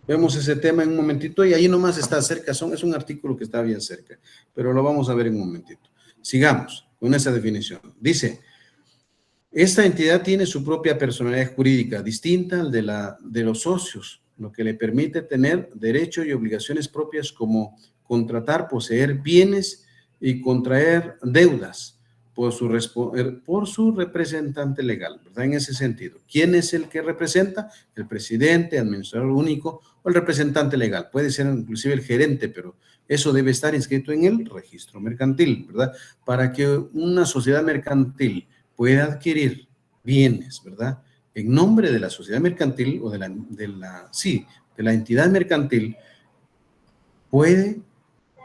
vemos ese tema en un momentito y ahí nomás está cerca, es un artículo que está bien cerca, pero lo vamos a ver en un momentito. Sigamos con esa definición. Dice, esta entidad tiene su propia personalidad jurídica, distinta al de los socios, lo que le permite tener derechos y obligaciones propias como contratar, poseer bienes y contraer deudas por su representante legal, ¿verdad? En ese sentido, ¿quién es el que representa? El presidente, administrador único o el representante legal. Puede ser inclusive el gerente, pero eso debe estar inscrito en el registro mercantil, ¿verdad? Para que una sociedad mercantil puede adquirir bienes, ¿verdad? En nombre de la sociedad mercantil o de la entidad mercantil, puede,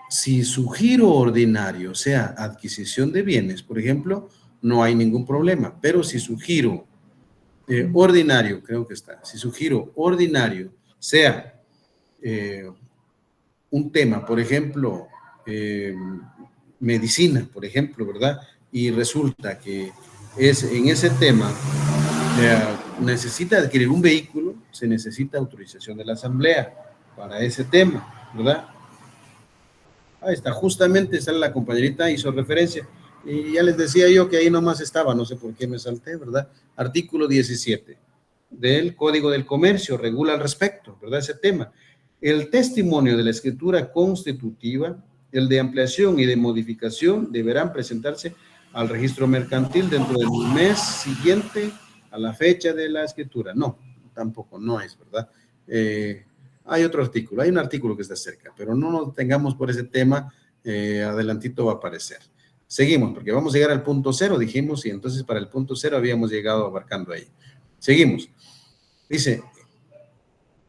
si su giro ordinario sea adquisición de bienes, por ejemplo, no hay ningún problema, pero si su giro ordinario, creo que está, si su giro ordinario sea un tema, por ejemplo, medicina, por ejemplo, ¿verdad? Y resulta que es en ese tema necesita adquirir un vehículo, se necesita autorización de la asamblea para ese tema, ¿verdad? Ahí está, justamente sale la compañerita, hizo referencia, y ya les decía yo que ahí nomás estaba, no sé por qué me salté, ¿verdad? Artículo 17 del Código del Comercio regula al respecto, ¿verdad? Ese tema. El testimonio de la escritura constitutiva, el de ampliación y de modificación deberán presentarse al registro mercantil dentro del mes siguiente a la fecha de la escritura. No, tampoco, no es, ¿verdad? Hay otro artículo, hay un artículo que está cerca, pero no nos tengamos por ese tema, adelantito va a aparecer. Seguimos, porque vamos a llegar al punto cero, dijimos, y entonces para el punto cero habíamos llegado abarcando ahí. Seguimos. Dice,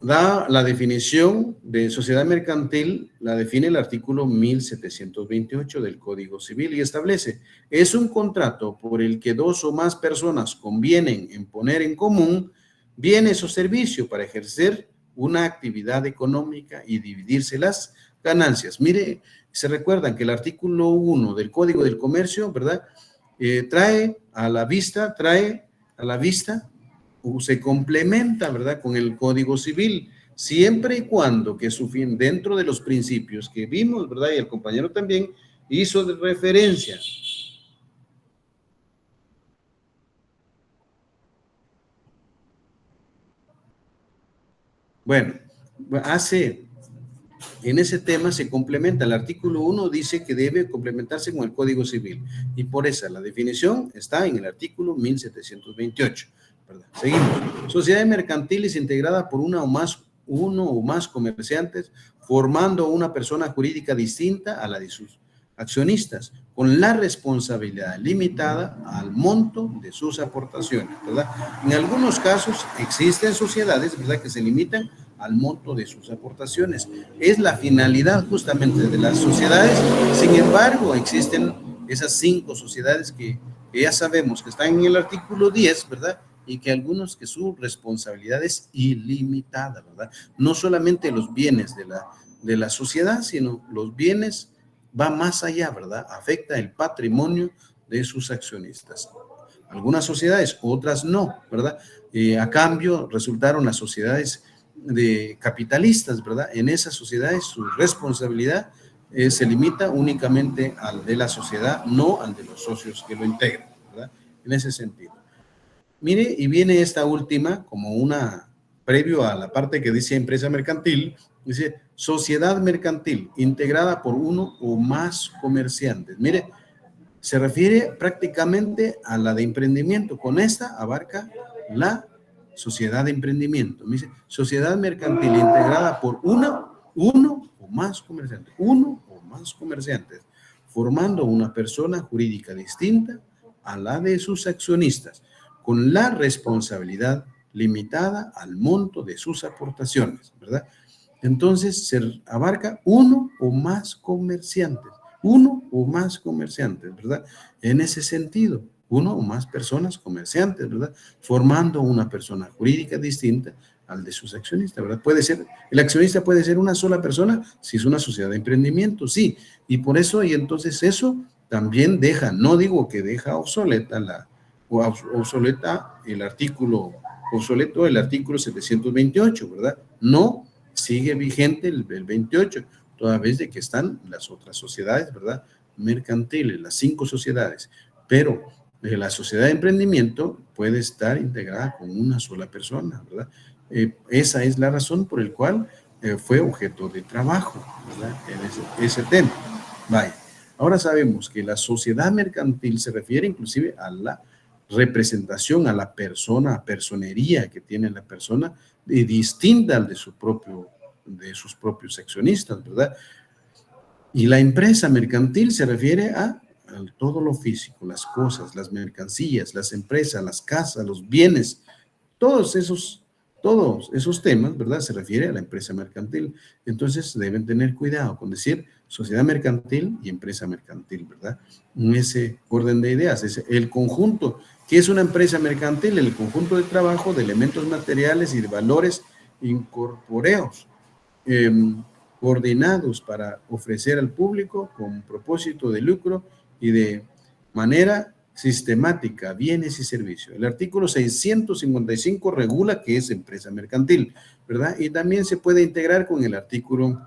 da la definición de sociedad mercantil, la define el artículo 1728 del Código Civil y establece, es un contrato por el que dos o más personas convienen en poner en común bienes o servicios para ejercer una actividad económica y dividirse las ganancias. Mire, se recuerdan que el artículo 1 del Código del Comercio, ¿verdad? Trae a la vista o se complementa, ¿verdad?, con el Código Civil, siempre y cuando que su fin, dentro de los principios que vimos, ¿verdad?, y el compañero también hizo de referencia. Bueno, hace en ese tema se complementa. El artículo 1 dice que debe complementarse con el Código Civil, y por esa la definición está en el artículo 1728, ¿verdad? Seguimos. Sociedad mercantil es integrada por uno o más comerciantes, formando una persona jurídica distinta a la de sus accionistas, con la responsabilidad limitada al monto de sus aportaciones, ¿verdad? En algunos casos existen sociedades, ¿verdad?, que se limitan al monto de sus aportaciones. Es la finalidad justamente de las sociedades. Sin embargo, existen esas 5 sociedades que ya sabemos que están en el artículo 10, ¿verdad?, y que algunos que su responsabilidad es ilimitada, ¿verdad? No solamente los bienes de la sociedad, sino los bienes va más allá, ¿verdad? Afecta el patrimonio de sus accionistas. Algunas sociedades, otras no, ¿verdad? A cambio, resultaron las sociedades de capitalistas, ¿verdad? En esas sociedades su responsabilidad se limita únicamente al de la sociedad, no al de los socios que lo integran, ¿verdad? En ese sentido. Mire, y viene esta última como una previo a la parte que dice empresa mercantil, dice sociedad mercantil integrada por uno o más comerciantes. Mire, se refiere prácticamente a la de emprendimiento. Con esta abarca la sociedad de emprendimiento. Me dice, sociedad mercantil integrada por uno o más comerciantes, formando una persona jurídica distinta a la de sus accionistas, con la responsabilidad limitada al monto de sus aportaciones, ¿verdad? Entonces se abarca uno o más comerciantes, ¿verdad? En ese sentido, uno o más personas comerciantes, ¿verdad? Formando una persona jurídica distinta al de sus accionistas, ¿verdad? Puede ser, el accionista puede ser una sola persona si es una sociedad de emprendimiento, sí, y por eso, y entonces eso también deja, no digo que deja obsoleto el artículo 728, ¿verdad? No, sigue vigente el 28, toda vez de que están las otras sociedades, ¿verdad?, mercantiles, las 5 sociedades, pero la sociedad de emprendimiento puede estar integrada con una sola persona, ¿verdad? Esa es la razón por la cual fue objeto de trabajo, ¿verdad?, en ese tema. Vaya, ahora sabemos que la sociedad mercantil se refiere inclusive a la representación, a la persona, a personería que tiene la persona, distinta al de sus propios accionistas, ¿verdad? Y la empresa mercantil se refiere a todo lo físico, las cosas, las mercancías, las empresas, las casas, los bienes, todos esos temas, ¿verdad? Se refiere a la empresa mercantil. Entonces deben tener cuidado con decir sociedad mercantil y empresa mercantil, ¿verdad? En ese orden de ideas, es el conjunto. ¿Qué es una empresa mercantil? El conjunto de trabajo de elementos materiales y de valores incorpóreos, coordinados para ofrecer al público con propósito de lucro y de manera sistemática bienes y servicios. El artículo 655 regula qué es empresa mercantil, ¿verdad? Y también se puede integrar con el artículo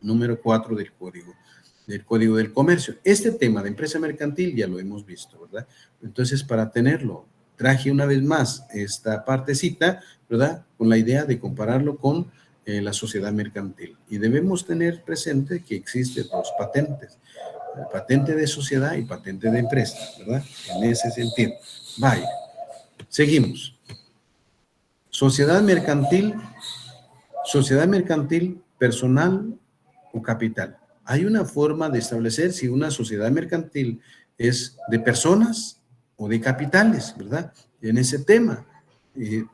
número 4 del Código del Comercio. Este tema de empresa mercantil ya lo hemos visto, ¿verdad? Entonces, para tenerlo, traje una vez más esta partecita, ¿verdad?, con la idea de compararlo con la sociedad mercantil. Y debemos tener presente que existen 2 patentes, patente de sociedad y patente de empresa, ¿verdad? En ese sentido. Vaya, seguimos. Sociedad mercantil personal o capital. Hay una forma de establecer si una sociedad mercantil es de personas o de capitales, ¿verdad? En ese tema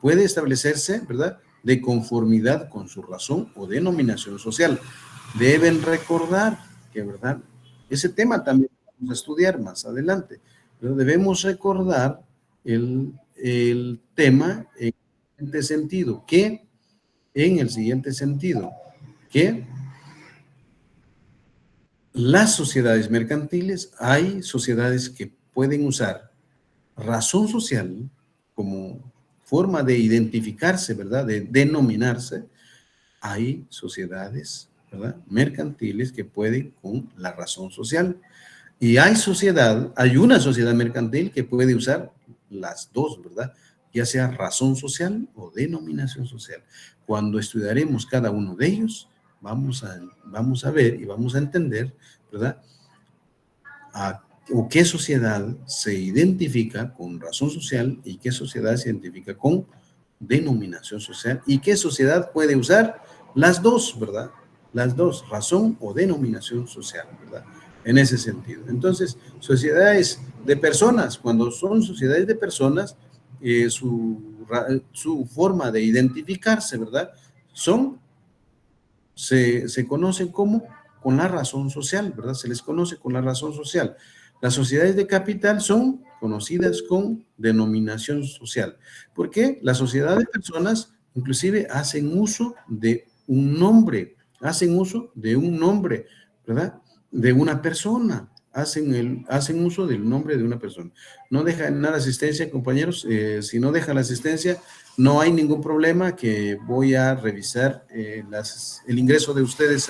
puede establecerse, ¿verdad?, de conformidad con su razón o denominación social. Deben recordar que, ¿verdad?, ese tema también vamos a estudiar más adelante, pero debemos recordar el tema en el siguiente sentido, que las sociedades mercantiles, hay sociedades que pueden usar razón social como forma de identificarse, ¿verdad?, de denominarse. Hay sociedades, ¿verdad?, mercantiles que pueden con la razón social. Y hay una sociedad mercantil que puede usar las 2, ¿verdad?, ya sea razón social o denominación social. Cuando estudiaremos cada uno de ellos, vamos a ver y vamos a entender, ¿verdad? O qué sociedad se identifica con razón social y qué sociedad se identifica con denominación social y qué sociedad puede usar las dos, ¿verdad? Las dos, razón o denominación social, ¿verdad? En ese sentido. Entonces, sociedades de personas, cuando son sociedades de personas, su forma de identificarse, ¿verdad? Se conocen como con la razón social, ¿verdad? Se les conoce con la razón social. Las sociedades de capital son conocidas con denominación social. ¿Por qué? Las sociedades de personas inclusive hacen uso de un nombre, ¿verdad? De una persona. Hacen uso del nombre de una persona. No dejan nada de asistencia, compañeros. Si no dejan la asistencia, no hay ningún problema, que voy a revisar el ingreso de ustedes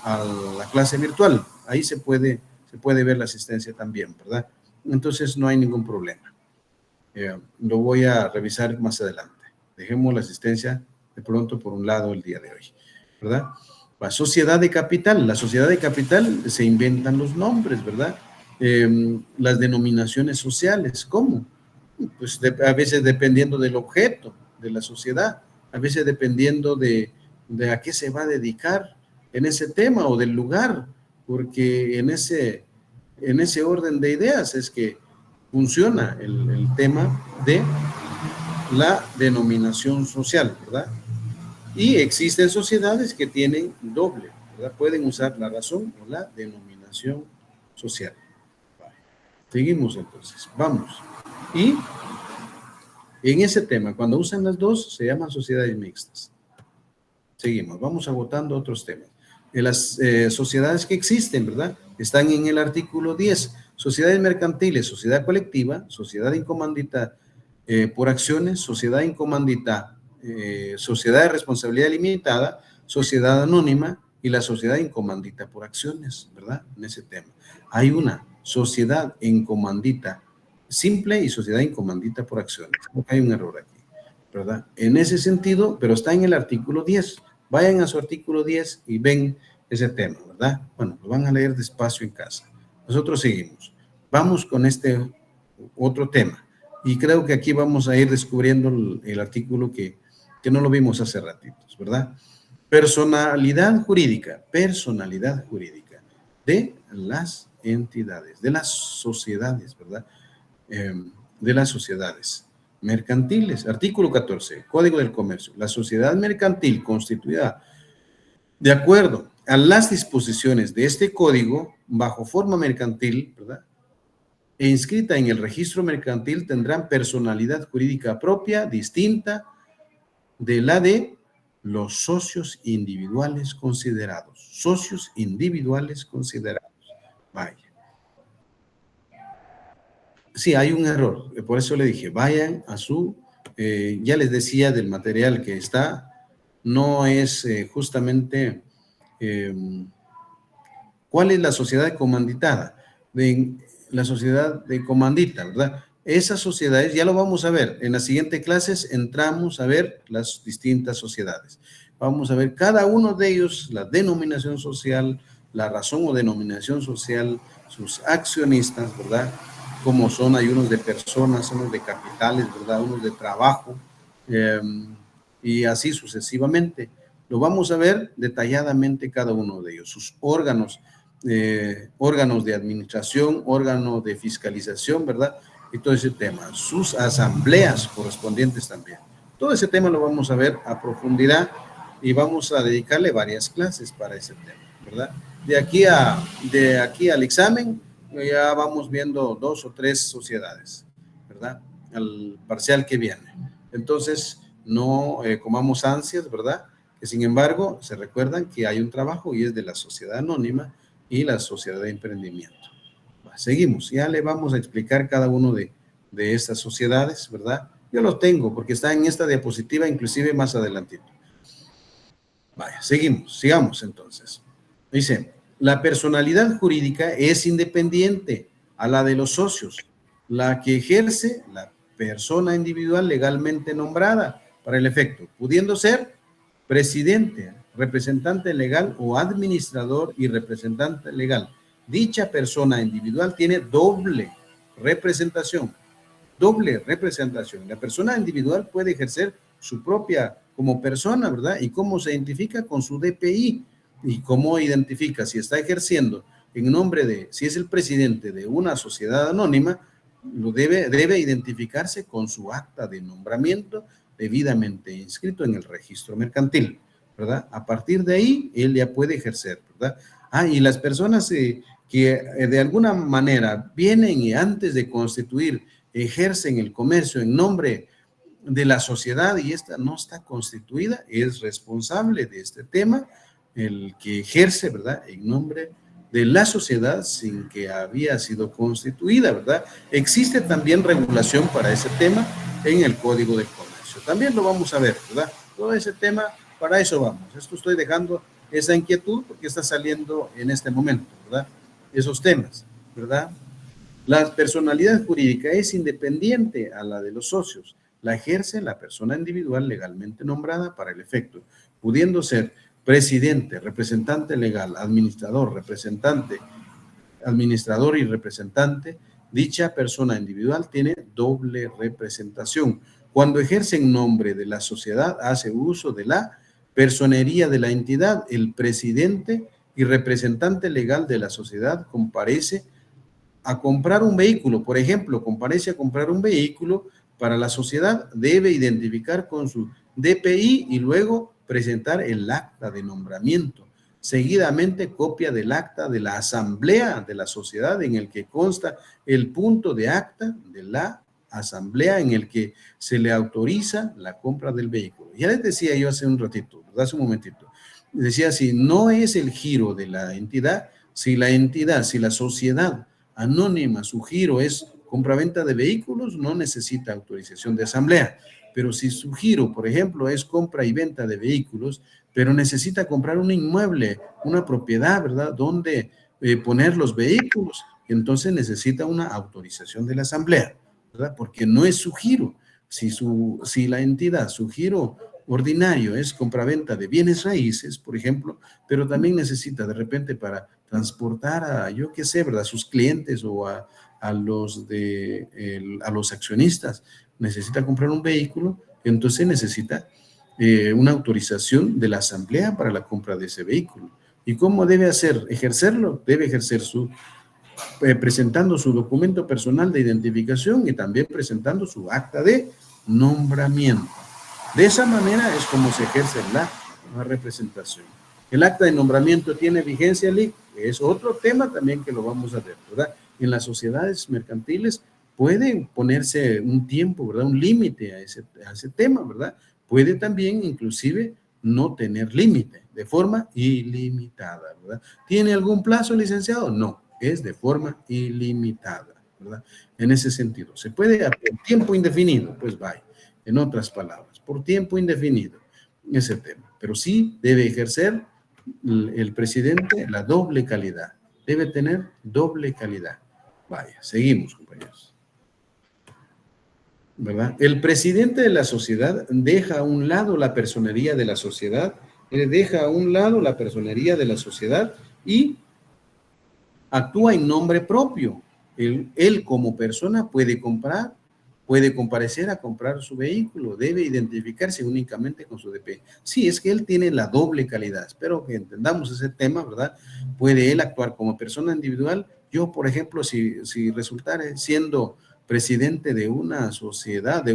a la clase virtual. Ahí se puede ver la asistencia también, ¿verdad? Entonces no hay ningún problema. Lo voy a revisar más adelante. Dejemos la asistencia de pronto por un lado el día de hoy, ¿verdad? La sociedad de capital. La sociedad de capital se inventan los nombres, ¿verdad? Las denominaciones sociales, ¿cómo? Pues a veces dependiendo del objeto de la sociedad, a veces dependiendo de a qué se va a dedicar en ese tema o del lugar, porque en ese orden de ideas es que funciona el tema de la denominación social, ¿verdad? Y existen sociedades que tienen doble, ¿verdad? Pueden usar la razón o la denominación social. Seguimos entonces, vamos. Y en ese tema, cuando usan las dos, se llaman sociedades mixtas. Seguimos, vamos agotando otros temas. De las sociedades que existen, ¿verdad? Están en el artículo 10. Sociedades mercantiles, sociedad colectiva, sociedad en comandita por acciones, sociedad en comandita, sociedad de responsabilidad limitada, sociedad anónima y la sociedad en comandita por acciones, ¿verdad? En ese tema. Hay una sociedad en comandita simple y sociedad en comandita por acciones. Hay un error aquí, ¿verdad? En ese sentido, pero está en el artículo 10. Vayan a su artículo 10 y ven ese tema, ¿verdad? Bueno, lo van a leer despacio en casa. Nosotros seguimos. Vamos con este otro tema. Y creo que aquí vamos a ir descubriendo el artículo que no lo vimos hace ratitos, ¿verdad? Personalidad jurídica de las entidades, de las sociedades, ¿verdad? De las sociedades mercantiles. Artículo 14, Código del Comercio. La sociedad mercantil constituida de acuerdo a las disposiciones de este código, bajo forma mercantil, ¿verdad?, e inscrita en el registro mercantil, tendrán personalidad jurídica propia, distinta de la de los socios individuales considerados. Socios individuales considerados. Vaya. Sí, hay un error. Por eso le dije, vayan a su, ya les decía del material que está, no es justamente, ¿cuál es la sociedad comanditada? La sociedad de comandita, ¿verdad? Esas sociedades, ya lo vamos a ver, en las siguientes clases entramos a ver las distintas sociedades. Vamos a ver cada uno de ellos, la denominación social, la razón o denominación social, sus accionistas, ¿verdad? Como son, hay unos de personas, unos de capitales, ¿verdad? Unos de trabajo, y así sucesivamente. Lo vamos a ver detalladamente cada uno de ellos, sus órganos, órganos de administración, órganos de fiscalización, ¿verdad? Y todo ese tema, sus asambleas correspondientes también. Todo ese tema lo vamos a ver a profundidad y vamos a dedicarle varias clases para ese tema, ¿verdad? De aquí al examen ya vamos viendo 2 o 3 sociedades, ¿verdad? Al parcial que viene. Entonces, no comamos ansias, ¿verdad? Que sin embargo, se recuerdan que hay un trabajo y es de la sociedad anónima y la sociedad de emprendimiento. Seguimos, ya le vamos a explicar cada uno de estas sociedades, ¿verdad? Yo lo tengo porque está en esta diapositiva, inclusive más adelantito. Vaya, sigamos entonces. Dice, la personalidad jurídica es independiente a la de los socios, la que ejerce la persona individual legalmente nombrada para el efecto, pudiendo ser presidente, representante legal o administrador y representante legal. Dicha persona individual tiene doble representación. Doble representación. La persona individual puede ejercer su propia como persona, ¿verdad? ¿Y cómo se identifica? Con su DPI. ¿Y cómo identifica? Si está ejerciendo en nombre de, si es el presidente de una sociedad anónima, lo debe identificarse con su acta de nombramiento debidamente inscrito en el registro mercantil, ¿verdad? A partir de ahí, él ya puede ejercer, ¿verdad? Y las personas que de alguna manera vienen y antes de constituir ejercen el comercio en nombre de la sociedad y esta no está constituida, es responsable de este tema el que ejerce, ¿verdad?, en nombre de la sociedad sin que había sido constituida, ¿verdad? Existe también regulación para ese tema en el Código del Comercio. También lo vamos a ver, ¿verdad? Todo ese tema, para eso vamos. Esto estoy dejando esa inquietud porque está saliendo en este momento, ¿verdad? Esos temas, ¿verdad? La personalidad jurídica es independiente a la de los socios. La ejerce la persona individual legalmente nombrada para el efecto, pudiendo ser presidente, representante legal, administrador y representante. Dicha persona individual tiene doble representación. Cuando ejerce en nombre de la sociedad, hace uso de la personería de la entidad. El presidente y representante legal de la sociedad comparece a comprar un vehículo, por ejemplo, comparece a comprar un vehículo para la sociedad, debe identificar con su DPI y luego presentar el acta de nombramiento. Seguidamente, copia del acta de la asamblea de la sociedad en el que consta el punto de acta de la asamblea en el que se le autoriza la compra del vehículo. Ya les decía yo hace un ratito, ¿verdad? Hace un momentito. Decía, si no es el giro de la entidad, si la sociedad anónima, su giro es compraventa de vehículos, no necesita autorización de asamblea. Pero si su giro, por ejemplo, es compra y venta de vehículos, pero necesita comprar un inmueble, una propiedad, ¿verdad?, donde poner los vehículos, entonces necesita una autorización de la asamblea, ¿verdad? Porque no es su giro. Si la entidad, su giro ordinario es compraventa de bienes raíces, por ejemplo, pero también necesita de repente para transportar a, yo qué sé, ¿verdad?, a sus clientes o a los accionistas, necesita comprar un vehículo, entonces necesita una autorización de la asamblea para la compra de ese vehículo. ¿Y cómo debe ejercerlo? Debe ejercer presentando su documento personal de identificación y también presentando su acta de nombramiento. De esa manera es como se ejerce la representación. El acta de nombramiento tiene vigencia, es otro tema también que lo vamos a ver, ¿verdad? En las sociedades mercantiles puede ponerse un tiempo, ¿verdad?, un límite a ese tema, ¿verdad? Puede también inclusive no tener límite, de forma ilimitada, ¿verdad? ¿Tiene algún plazo, licenciado? No, es de forma ilimitada, ¿verdad? En ese sentido, se puede por tiempo indefinido, pues vaya, en otras palabras, por tiempo indefinido, ese tema. Pero sí debe ejercer el presidente la doble calidad, debe tener doble calidad. Vaya, seguimos, compañeros. ¿Verdad? El presidente de la sociedad deja a un lado la personería de la sociedad, y actúa en nombre propio. Él como persona puede comparecer a comprar su vehículo, debe identificarse únicamente con su DP. Sí, es que él tiene la doble calidad. Espero que entendamos ese tema, ¿verdad? Puede él actuar como persona individual. Yo, por ejemplo, si resultara siendo presidente de una sociedad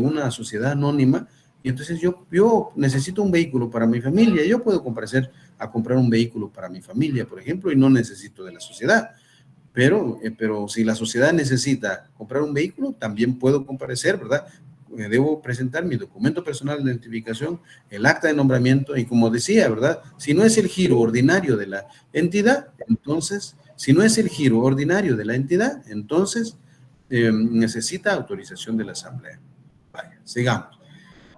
anónima, y entonces yo necesito un vehículo para mi familia, yo puedo comparecer a comprar un vehículo para mi familia, por ejemplo, y no necesito de la sociedad. Pero si la sociedad necesita comprar un vehículo, también puedo comparecer, ¿verdad? Debo presentar mi documento personal de identificación, el acta de nombramiento, y como decía, ¿verdad? Si no es el giro ordinario de la entidad, entonces necesita autorización de la asamblea. Vaya, sigamos.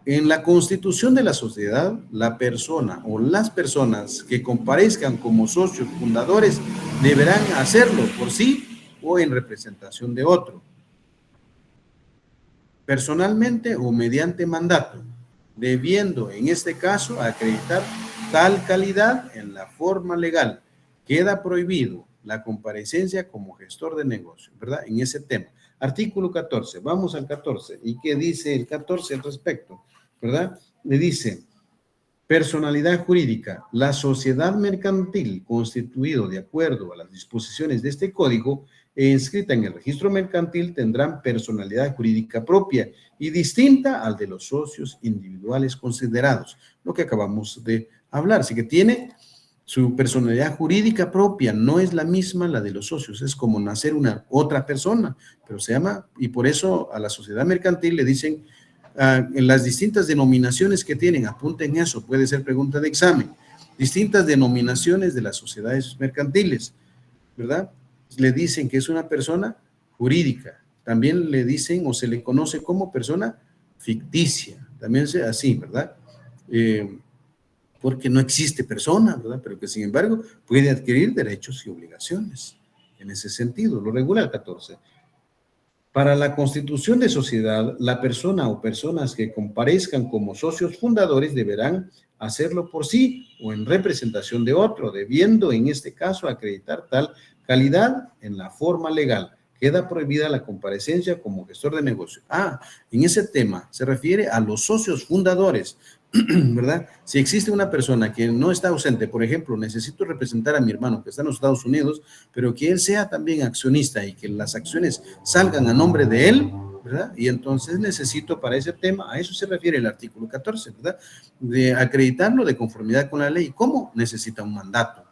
En la constitución de la sociedad, la persona o las personas que comparezcan como socios fundadores deberán hacerlo por sí o en representación de otro, personalmente o mediante mandato, debiendo en este caso acreditar tal calidad en la forma legal. Queda prohibido la comparecencia como gestor de negocio, ¿verdad? En ese tema. Artículo 14, vamos al 14. ¿Y qué dice el 14 al respecto? ¿Verdad? Le dice, personalidad jurídica, la sociedad mercantil constituido de acuerdo a las disposiciones de este código e inscrita en el registro mercantil tendrán personalidad jurídica propia y distinta al de los socios individuales considerados, lo que acabamos de hablar. Así que tiene su personalidad jurídica propia, no es la misma la de los socios, es como nacer una otra persona, pero se llama, y por eso a la sociedad mercantil le dicen, en las distintas denominaciones que tienen, apunten eso, puede ser pregunta de examen, distintas denominaciones de las sociedades mercantiles, ¿verdad? Le dicen que es una persona jurídica, también le dicen o se le conoce como persona ficticia, también sea así, ¿verdad? Porque no existe persona, ¿verdad? Pero que sin embargo puede adquirir derechos y obligaciones. En ese sentido, lo regula el 14. Para la constitución de sociedad, la persona o personas que comparezcan como socios fundadores deberán hacerlo por sí o en representación de otro, debiendo en este caso acreditar tal calidad en la forma legal. Queda prohibida la comparecencia como gestor de negocio. En ese tema se refiere a los socios fundadores, ¿verdad? Si existe una persona que no está ausente, por ejemplo, necesito representar a mi hermano que está en los Estados Unidos, pero que él sea también accionista y que las acciones salgan a nombre de él, ¿verdad? Y entonces necesito para ese tema, a eso se refiere el artículo 14, ¿verdad? De acreditarlo de conformidad con la ley. ¿Cómo? Necesita un mandato.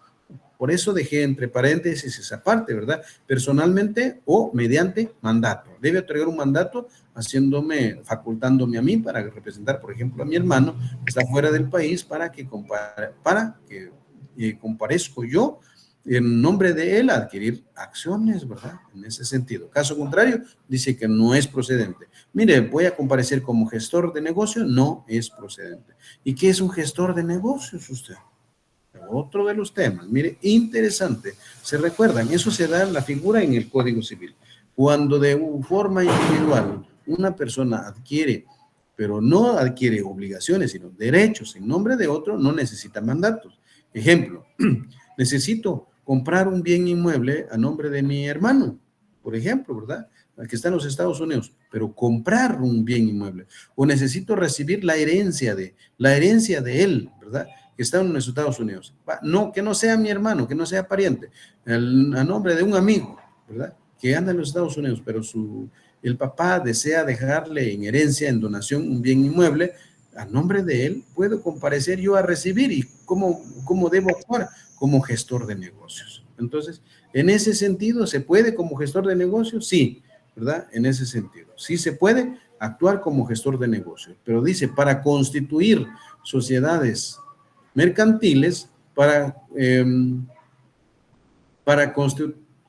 Por eso dejé entre paréntesis esa parte, ¿verdad? Personalmente o mediante mandato. Debe otorgar un mandato facultándome a mí para representar, por ejemplo, a mi hermano que está fuera del país para que comparezco yo en nombre de él a adquirir acciones, ¿verdad? En ese sentido. Caso contrario, dice que no es procedente. Mire, voy a comparecer como gestor de negocio, no es procedente. ¿Y qué es un gestor de negocios usted? Otro de los temas, mire, interesante. ¿Se recuerdan? Eso se da la figura en el Código Civil. Cuando de forma individual una persona adquiere, pero no adquiere obligaciones, sino derechos en nombre de otro, no necesita mandatos. Ejemplo, necesito comprar un bien inmueble a nombre de mi hermano, por ejemplo, ¿verdad? Que está en los Estados Unidos, pero comprar un bien inmueble. O necesito recibir la herencia de él, ¿verdad? Que está en los Estados Unidos. No, que no sea mi hermano, que no sea pariente, a nombre de un amigo, ¿verdad? Que anda en los Estados Unidos, pero el papá desea dejarle en herencia, en donación, un bien inmueble, a nombre de él, puedo comparecer yo a recibir. ¿Y cómo debo actuar? Como gestor de negocios. Entonces, en ese sentido, ¿se puede como gestor de negocios? Sí, ¿verdad? En ese sentido. Sí se puede actuar como gestor de negocios, pero dice, para constituir sociedades mercantiles, para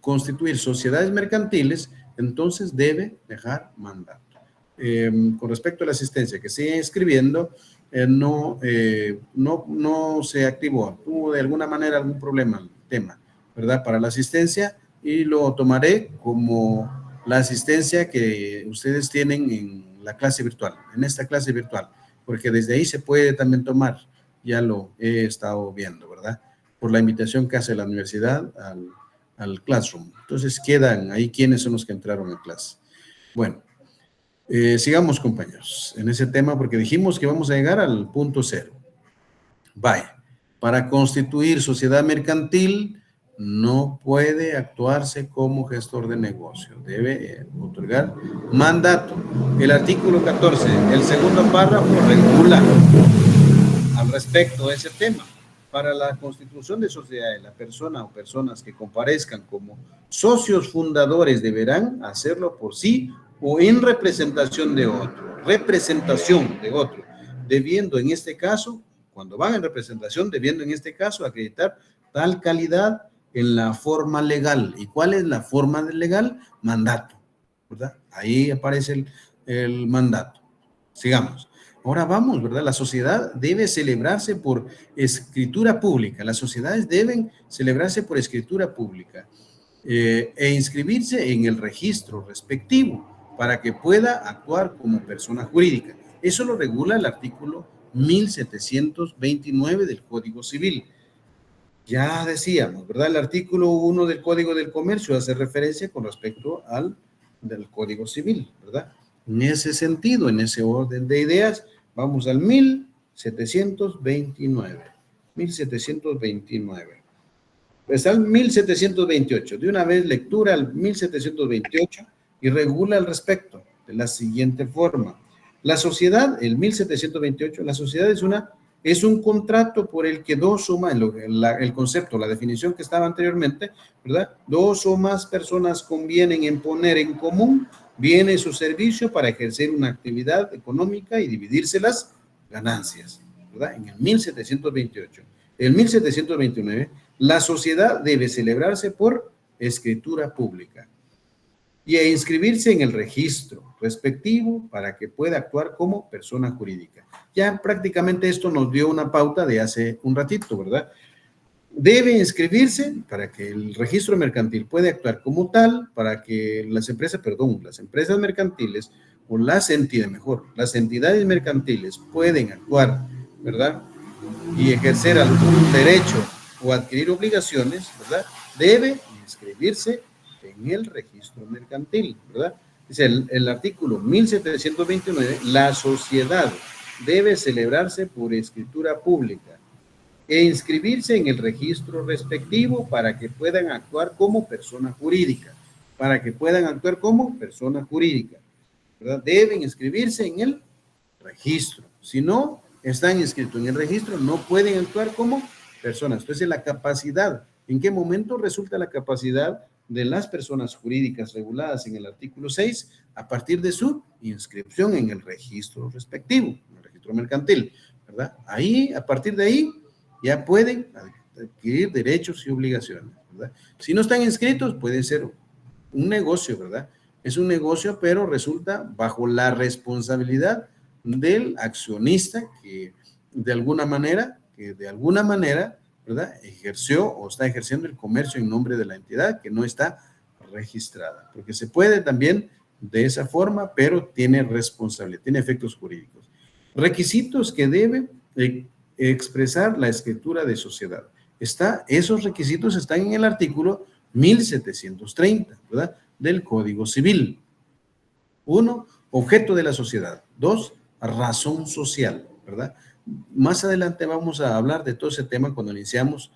constituir sociedades mercantiles, entonces debe dejar mandato. Con respecto a la asistencia que sigue escribiendo, no se activó, tuvo de alguna manera algún problema el tema, ¿verdad? Para la asistencia, y lo tomaré como la asistencia que ustedes tienen en la clase virtual, en esta clase virtual, porque desde ahí se puede también tomar, ya lo he estado viendo, ¿verdad? Por la invitación que hace la universidad al Classroom. Entonces quedan ahí quiénes son los que entraron a clase. Bueno, sigamos, compañeros, en ese tema, porque dijimos que vamos a llegar al punto 0. Vaya, para constituir sociedad mercantil no puede actuarse como gestor de negocio, debe otorgar mandato. El artículo 14, el segundo párrafo, regula al respecto de ese tema. Para la constitución de sociedades, la persona o personas que comparezcan como socios fundadores deberán hacerlo por sí o en representación de otro. Representación de otro. Debiendo en este caso, cuando van en representación, debiendo en este caso acreditar tal calidad en la forma legal. ¿Y cuál es la forma legal? Mandato, ¿verdad? Ahí aparece el mandato. Sigamos. Ahora vamos, ¿verdad? La sociedad debe celebrarse por escritura pública. Las sociedades deben celebrarse por escritura pública e inscribirse en el registro respectivo para que pueda actuar como persona jurídica. Eso lo regula el artículo 1729 del Código Civil. Ya decíamos, ¿verdad? El artículo 1 del Código del Comercio hace referencia con respecto al del Código Civil, ¿verdad? En ese sentido, en ese orden de ideas, vamos al 1729. 1729. Está el 1728. De una vez lectura al 1728 y regula al respecto de la siguiente forma. La sociedad, el 1728, la sociedad es un contrato por el que dos o más, el concepto, la definición que estaba anteriormente, ¿verdad? Dos o más personas convienen en poner en común bienes o servicios para ejercer una actividad económica y dividirse las ganancias, ¿verdad? En el 1728. En el 1729, la sociedad debe celebrarse por escritura pública y inscribirse en el registro respectivo para que pueda actuar como persona jurídica. Ya prácticamente esto nos dio una pauta de hace un ratito, ¿verdad? Debe inscribirse para que el registro mercantil pueda actuar como tal, para que las empresas mercantiles o las entidades mercantiles pueden actuar, ¿verdad? Y ejercer algún derecho o adquirir obligaciones, ¿verdad? Debe inscribirse en el registro mercantil, ¿verdad? Dice el artículo 1729, la sociedad debe celebrarse por escritura pública e inscribirse en el registro respectivo para que puedan actuar como persona jurídica, ¿verdad? Deben inscribirse en el registro. Si no están inscritos en el registro, no pueden actuar como personas. Entonces, la capacidad, ¿en qué momento resulta la capacidad de las personas jurídicas reguladas en el artículo 6? A partir de su inscripción en el registro respectivo, en el registro mercantil, ¿verdad? Ahí, a partir de ahí, ya pueden adquirir derechos y obligaciones, ¿verdad? Si no están inscritos, puede ser un negocio, ¿verdad? Es un negocio, pero resulta bajo la responsabilidad del accionista que de alguna manera, ¿verdad? Ejerció o está ejerciendo el comercio en nombre de la entidad que no está registrada. Porque se puede también de esa forma, pero tiene responsabilidad, tiene efectos jurídicos. Requisitos que debe expresar la escritura de sociedad. Esos requisitos están en el artículo 1730, ¿verdad? Del Código Civil. 1, objeto de la sociedad. 2, razón social, ¿verdad? Más adelante vamos a hablar de todo ese tema cuando iniciamos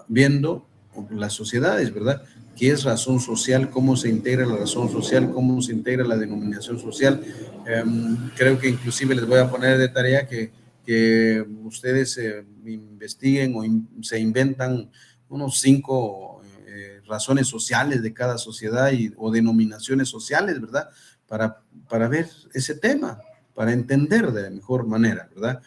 viendo las sociedades, ¿verdad? ¿Qué es razón social? ¿Cómo se integra la razón social? ¿Cómo se integra la denominación social? Creo que inclusive les voy a poner de tarea que ustedes investiguen o se inventan unos 5 razones sociales de cada sociedad o denominaciones sociales, ¿verdad? Para ver ese tema, para entender de la mejor manera, ¿verdad?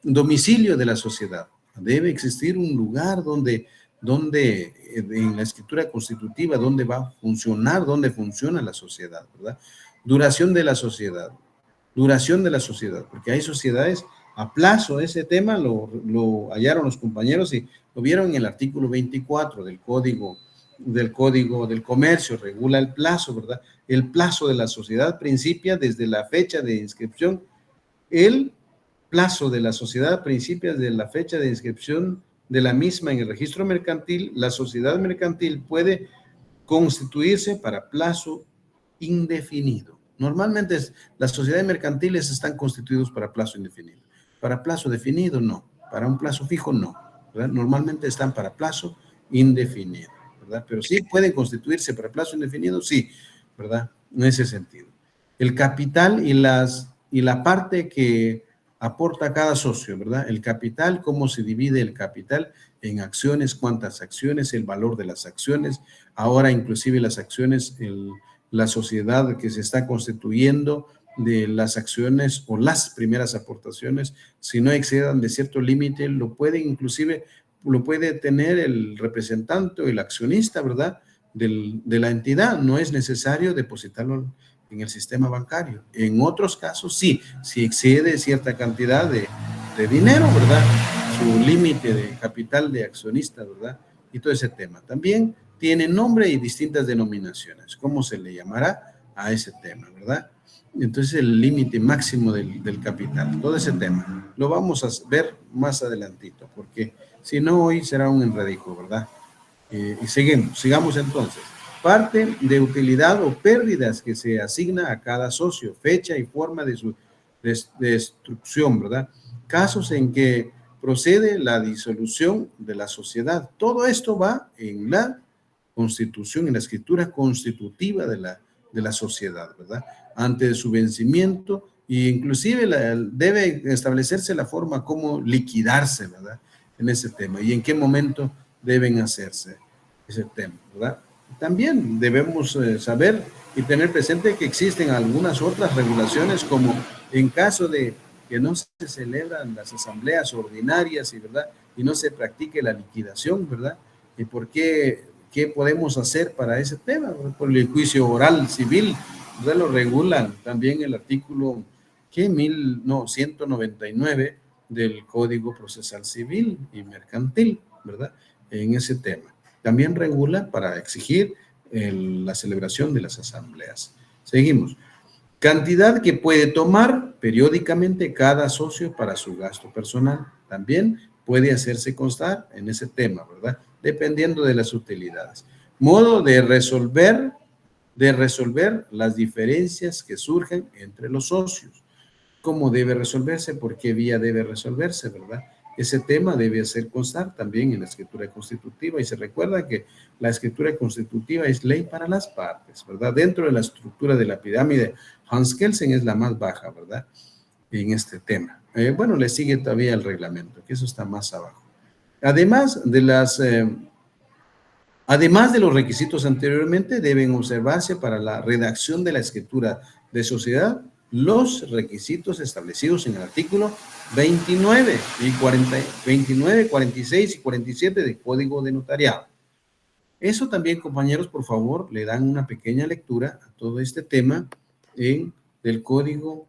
Domicilio de la sociedad. Debe existir un lugar donde en la escritura constitutiva, donde va a funcionar, donde funciona la sociedad, ¿verdad? Duración de la sociedad, porque hay sociedades a plazo. Ese tema lo hallaron los compañeros y lo vieron en el artículo 24 del Código del Comercio, regula el plazo, ¿verdad? El plazo de la sociedad principia desde la fecha de inscripción. El plazo de la sociedad principia desde la fecha de inscripción de la misma en el registro mercantil. La sociedad mercantil puede constituirse para plazo indefinido. Normalmente las sociedades mercantiles están constituidas para plazo indefinido. Para plazo definido, no. Para un plazo fijo, no, ¿verdad? Normalmente están para plazo indefinido, ¿verdad? Pero sí pueden constituirse para plazo indefinido, sí, ¿verdad? En ese sentido. El capital y la parte que aporta cada socio, ¿verdad? El capital, cómo se divide el capital en acciones, cuántas acciones, el valor de las acciones. Ahora inclusive las acciones, la sociedad que se está constituyendo, de las acciones o las primeras aportaciones, si no excedan de cierto límite, lo puede tener el representante o el accionista, ¿verdad? De la entidad. No es necesario depositarlo en el sistema bancario. En otros casos, sí, si excede cierta cantidad de dinero, ¿verdad? Su límite de capital de accionista, ¿verdad? Y todo ese tema. También tiene nombre y distintas denominaciones. ¿Cómo se le llamará a ese tema, verdad? Entonces el límite máximo del capital, todo ese tema, lo vamos a ver más adelantito, porque si no hoy será un enredijo, ¿verdad? Y sigamos entonces. Parte de utilidad o pérdidas que se asigna a cada socio, fecha y forma de su destrucción, ¿verdad? Casos en que procede la disolución de la sociedad. Todo esto va en la constitución, en la escritura constitutiva de la sociedad, ¿verdad? Antes de su vencimiento, e inclusive debe establecerse la forma como liquidarse, ¿verdad? En ese tema, y en qué momento deben hacerse ese tema, ¿verdad? También debemos saber y tener presente que existen algunas otras regulaciones, como en caso de que no se celebran las asambleas ordinarias y no se practique la liquidación, ¿verdad? ¿Y por qué podemos hacer para ese tema? Por el juicio oral civil, ¿verdad? Lo regulan también el artículo 199 del Código Procesal Civil y Mercantil, ¿verdad? En ese tema. También regula para exigir la celebración de las asambleas. Seguimos. Cantidad que puede tomar periódicamente cada socio para su gasto personal. También puede hacerse constar en ese tema, ¿verdad? Dependiendo de las utilidades. Modo de resolver las diferencias que surgen entre los socios. ¿Cómo debe resolverse? ¿Por qué vía debe resolverse, verdad? Ese tema debe hacer constar también en la escritura constitutiva, y se recuerda que la escritura constitutiva es ley para las partes, ¿verdad? Dentro de la estructura de la pirámide, Hans Kelsen es la más baja, ¿verdad? En este tema. Bueno, le sigue todavía el reglamento, que eso está más abajo. Además de los requisitos anteriormente, deben observarse para la redacción de la escritura de sociedad los requisitos establecidos en el artículo 29, 46 y 47 del Código de Notariado. Eso también, compañeros, por favor, le dan una pequeña lectura a todo este tema del Código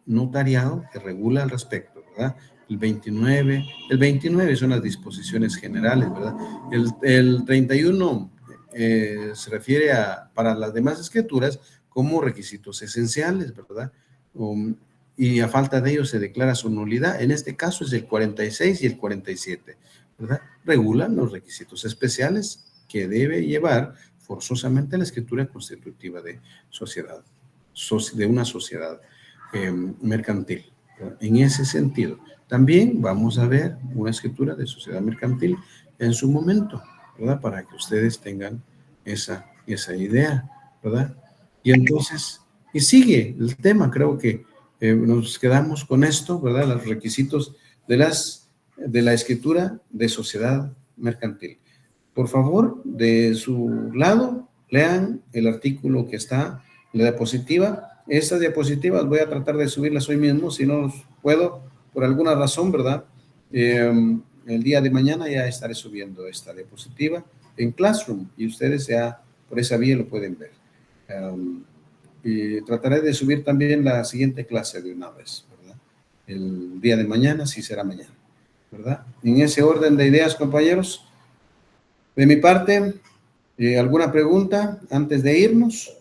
Notariado que regula al respecto, ¿verdad? El 29 son las disposiciones generales, ¿verdad? El 31 se refiere para las demás escrituras como requisitos esenciales, ¿verdad? Y a falta de ellos se declara su nulidad. En este caso es el 46 y el 47, ¿verdad? Regulan los requisitos especiales que debe llevar forzosamente la escritura constitutiva de sociedad, de una sociedad mercantil, ¿verdad? En ese sentido. También vamos a ver una escritura de sociedad mercantil en su momento, ¿verdad? Para que ustedes tengan esa idea, ¿verdad? Y entonces, y sigue el tema, creo que nos quedamos con esto, ¿verdad? Los requisitos de la escritura de sociedad mercantil. Por favor, de su lado, lean el artículo que está en la diapositiva. Estas diapositivas voy a tratar de subirlas hoy mismo, si no puedo, por alguna razón, ¿verdad? El día de mañana ya estaré subiendo esta diapositiva en Classroom y ustedes ya por esa vía lo pueden ver. Y trataré de subir también la siguiente clase de una vez, ¿verdad? El día de mañana, sí será mañana, ¿verdad? En ese orden de ideas, compañeros. De mi parte, ¿alguna pregunta antes de irnos?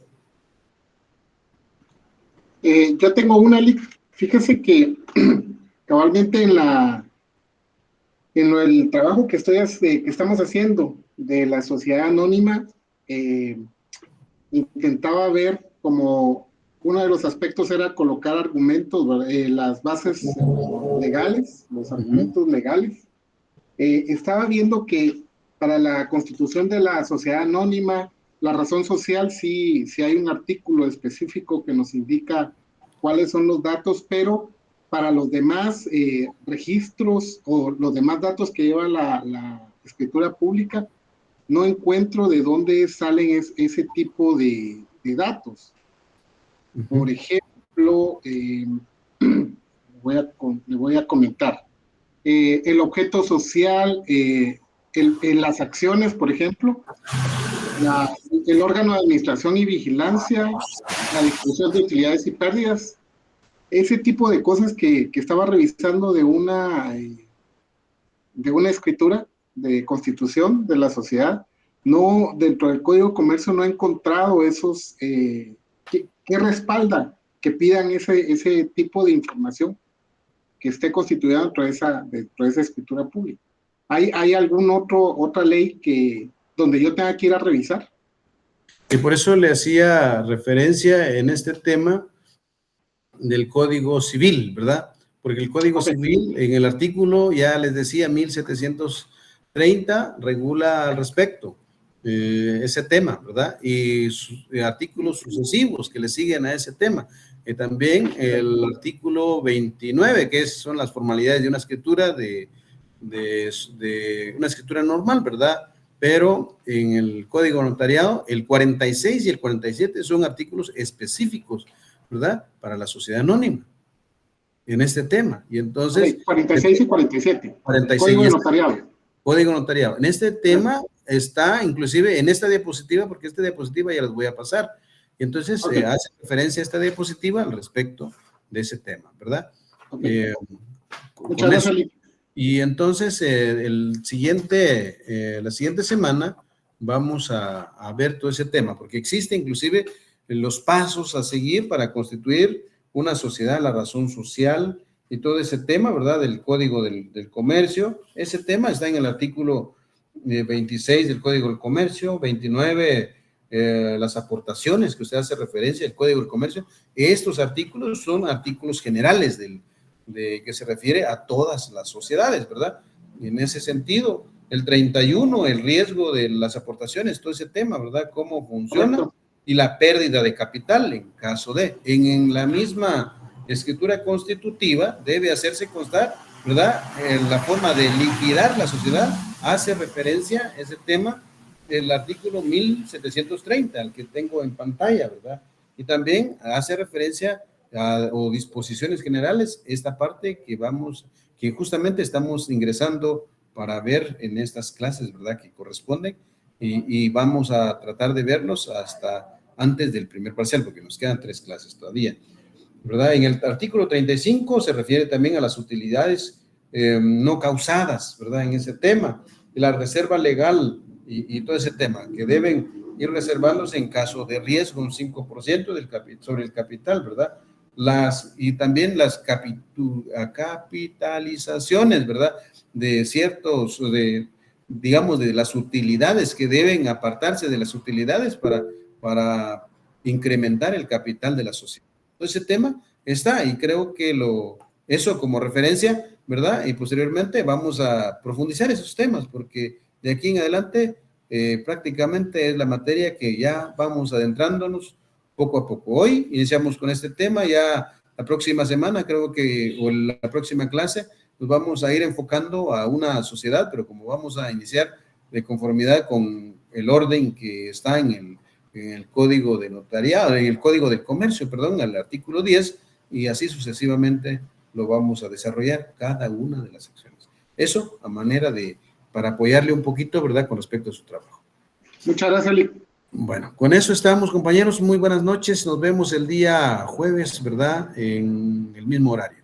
Yo tengo una, fíjese que cabalmente en el trabajo que estamos haciendo de la sociedad anónima, intentaba ver como uno de los aspectos era colocar argumentos, las bases legales, los argumentos legales. Estaba viendo que para la constitución de la sociedad anónima, la razón social sí hay un artículo específico que nos indica cuáles son los datos, pero para los demás registros o los demás datos que lleva la escritura pública, no encuentro de dónde salen ese tipo de datos. Por ejemplo, le voy a comentar. El objeto social, las acciones, por ejemplo, el órgano de administración y vigilancia, la distribución de utilidades y pérdidas, ese tipo de cosas que estaba revisando de una escritura de constitución de la sociedad, no, dentro del Código de Comercio no he encontrado esos, que ¿qué respalda que pidan ese tipo de información que esté constituida dentro de esa escritura pública? ¿Hay otra ley donde yo tenga que ir a revisar? Y por eso le hacía referencia en este tema del Código Civil, ¿verdad? Porque el Código Civil, en el artículo, ya les decía, 1730, regula al respecto ese tema, ¿verdad? Y artículos sucesivos que le siguen a ese tema. También el artículo 29, que son las formalidades de una escritura de una escritura normal, ¿verdad? Pero en el Código Notariado, el 46 y el 47 son artículos específicos, ¿verdad? Para la sociedad anónima, en este tema. Y entonces... 46 y 47. 46 Código de Notariado. Código Notariado. En este tema está, inclusive, en esta diapositiva, porque esta diapositiva ya las voy a pasar. Y entonces hace referencia a esta diapositiva al respecto de ese tema, ¿verdad? Muchas gracias, Lee. Y entonces, la siguiente semana vamos a ver todo ese tema, porque existe inclusive los pasos a seguir para constituir una sociedad, la razón social y todo ese tema, ¿verdad? Del Código del Comercio. Ese tema está en el artículo 26 del Código del Comercio, 29, las aportaciones que usted hace referencia al Código del Comercio. Estos artículos son artículos generales que se refiere a todas las sociedades, ¿verdad? Y en ese sentido, el 31, el riesgo de las aportaciones, todo ese tema, ¿verdad? Cómo funciona. Correcto. Y la pérdida de capital en caso de, en la misma escritura constitutiva debe hacerse constar, ¿verdad? La forma de liquidar la sociedad hace referencia a ese tema del artículo 1730, al que tengo en pantalla, ¿verdad? Y también hace referencia o disposiciones generales, esta parte que justamente estamos ingresando para ver en estas clases, ¿verdad? Que corresponden. Y vamos a tratar de verlos hasta antes del primer parcial, porque nos quedan 3 clases todavía, ¿verdad? En el artículo 35 se refiere también a las utilidades no causadas, ¿verdad? En ese tema, la reserva legal y todo ese tema, que deben ir reservándose en caso de riesgo, un 5% sobre el capital, ¿verdad? Y también las capitalizaciones, ¿verdad? De ciertos, digamos, de las utilidades que deben apartarse de las utilidades para incrementar el capital de la sociedad. Entonces, ese tema está y creo que eso como referencia, ¿verdad? Y posteriormente vamos a profundizar esos temas porque de aquí en adelante prácticamente es la materia que ya vamos adentrándonos poco a poco. Hoy iniciamos con este tema, ya la próxima semana creo que, o la próxima clase, nos vamos a ir enfocando a una sociedad, pero como vamos a iniciar de conformidad con el orden que está en el Código de Notariado, en el Código del Comercio, perdón, al artículo 10, y así sucesivamente lo vamos a desarrollar cada una de las secciones. Eso a manera para apoyarle un poquito, ¿verdad?, con respecto a su trabajo. Muchas gracias, Lee. Bueno, con eso estamos, compañeros. Muy buenas noches. Nos vemos el día jueves, ¿verdad?, en el mismo horario.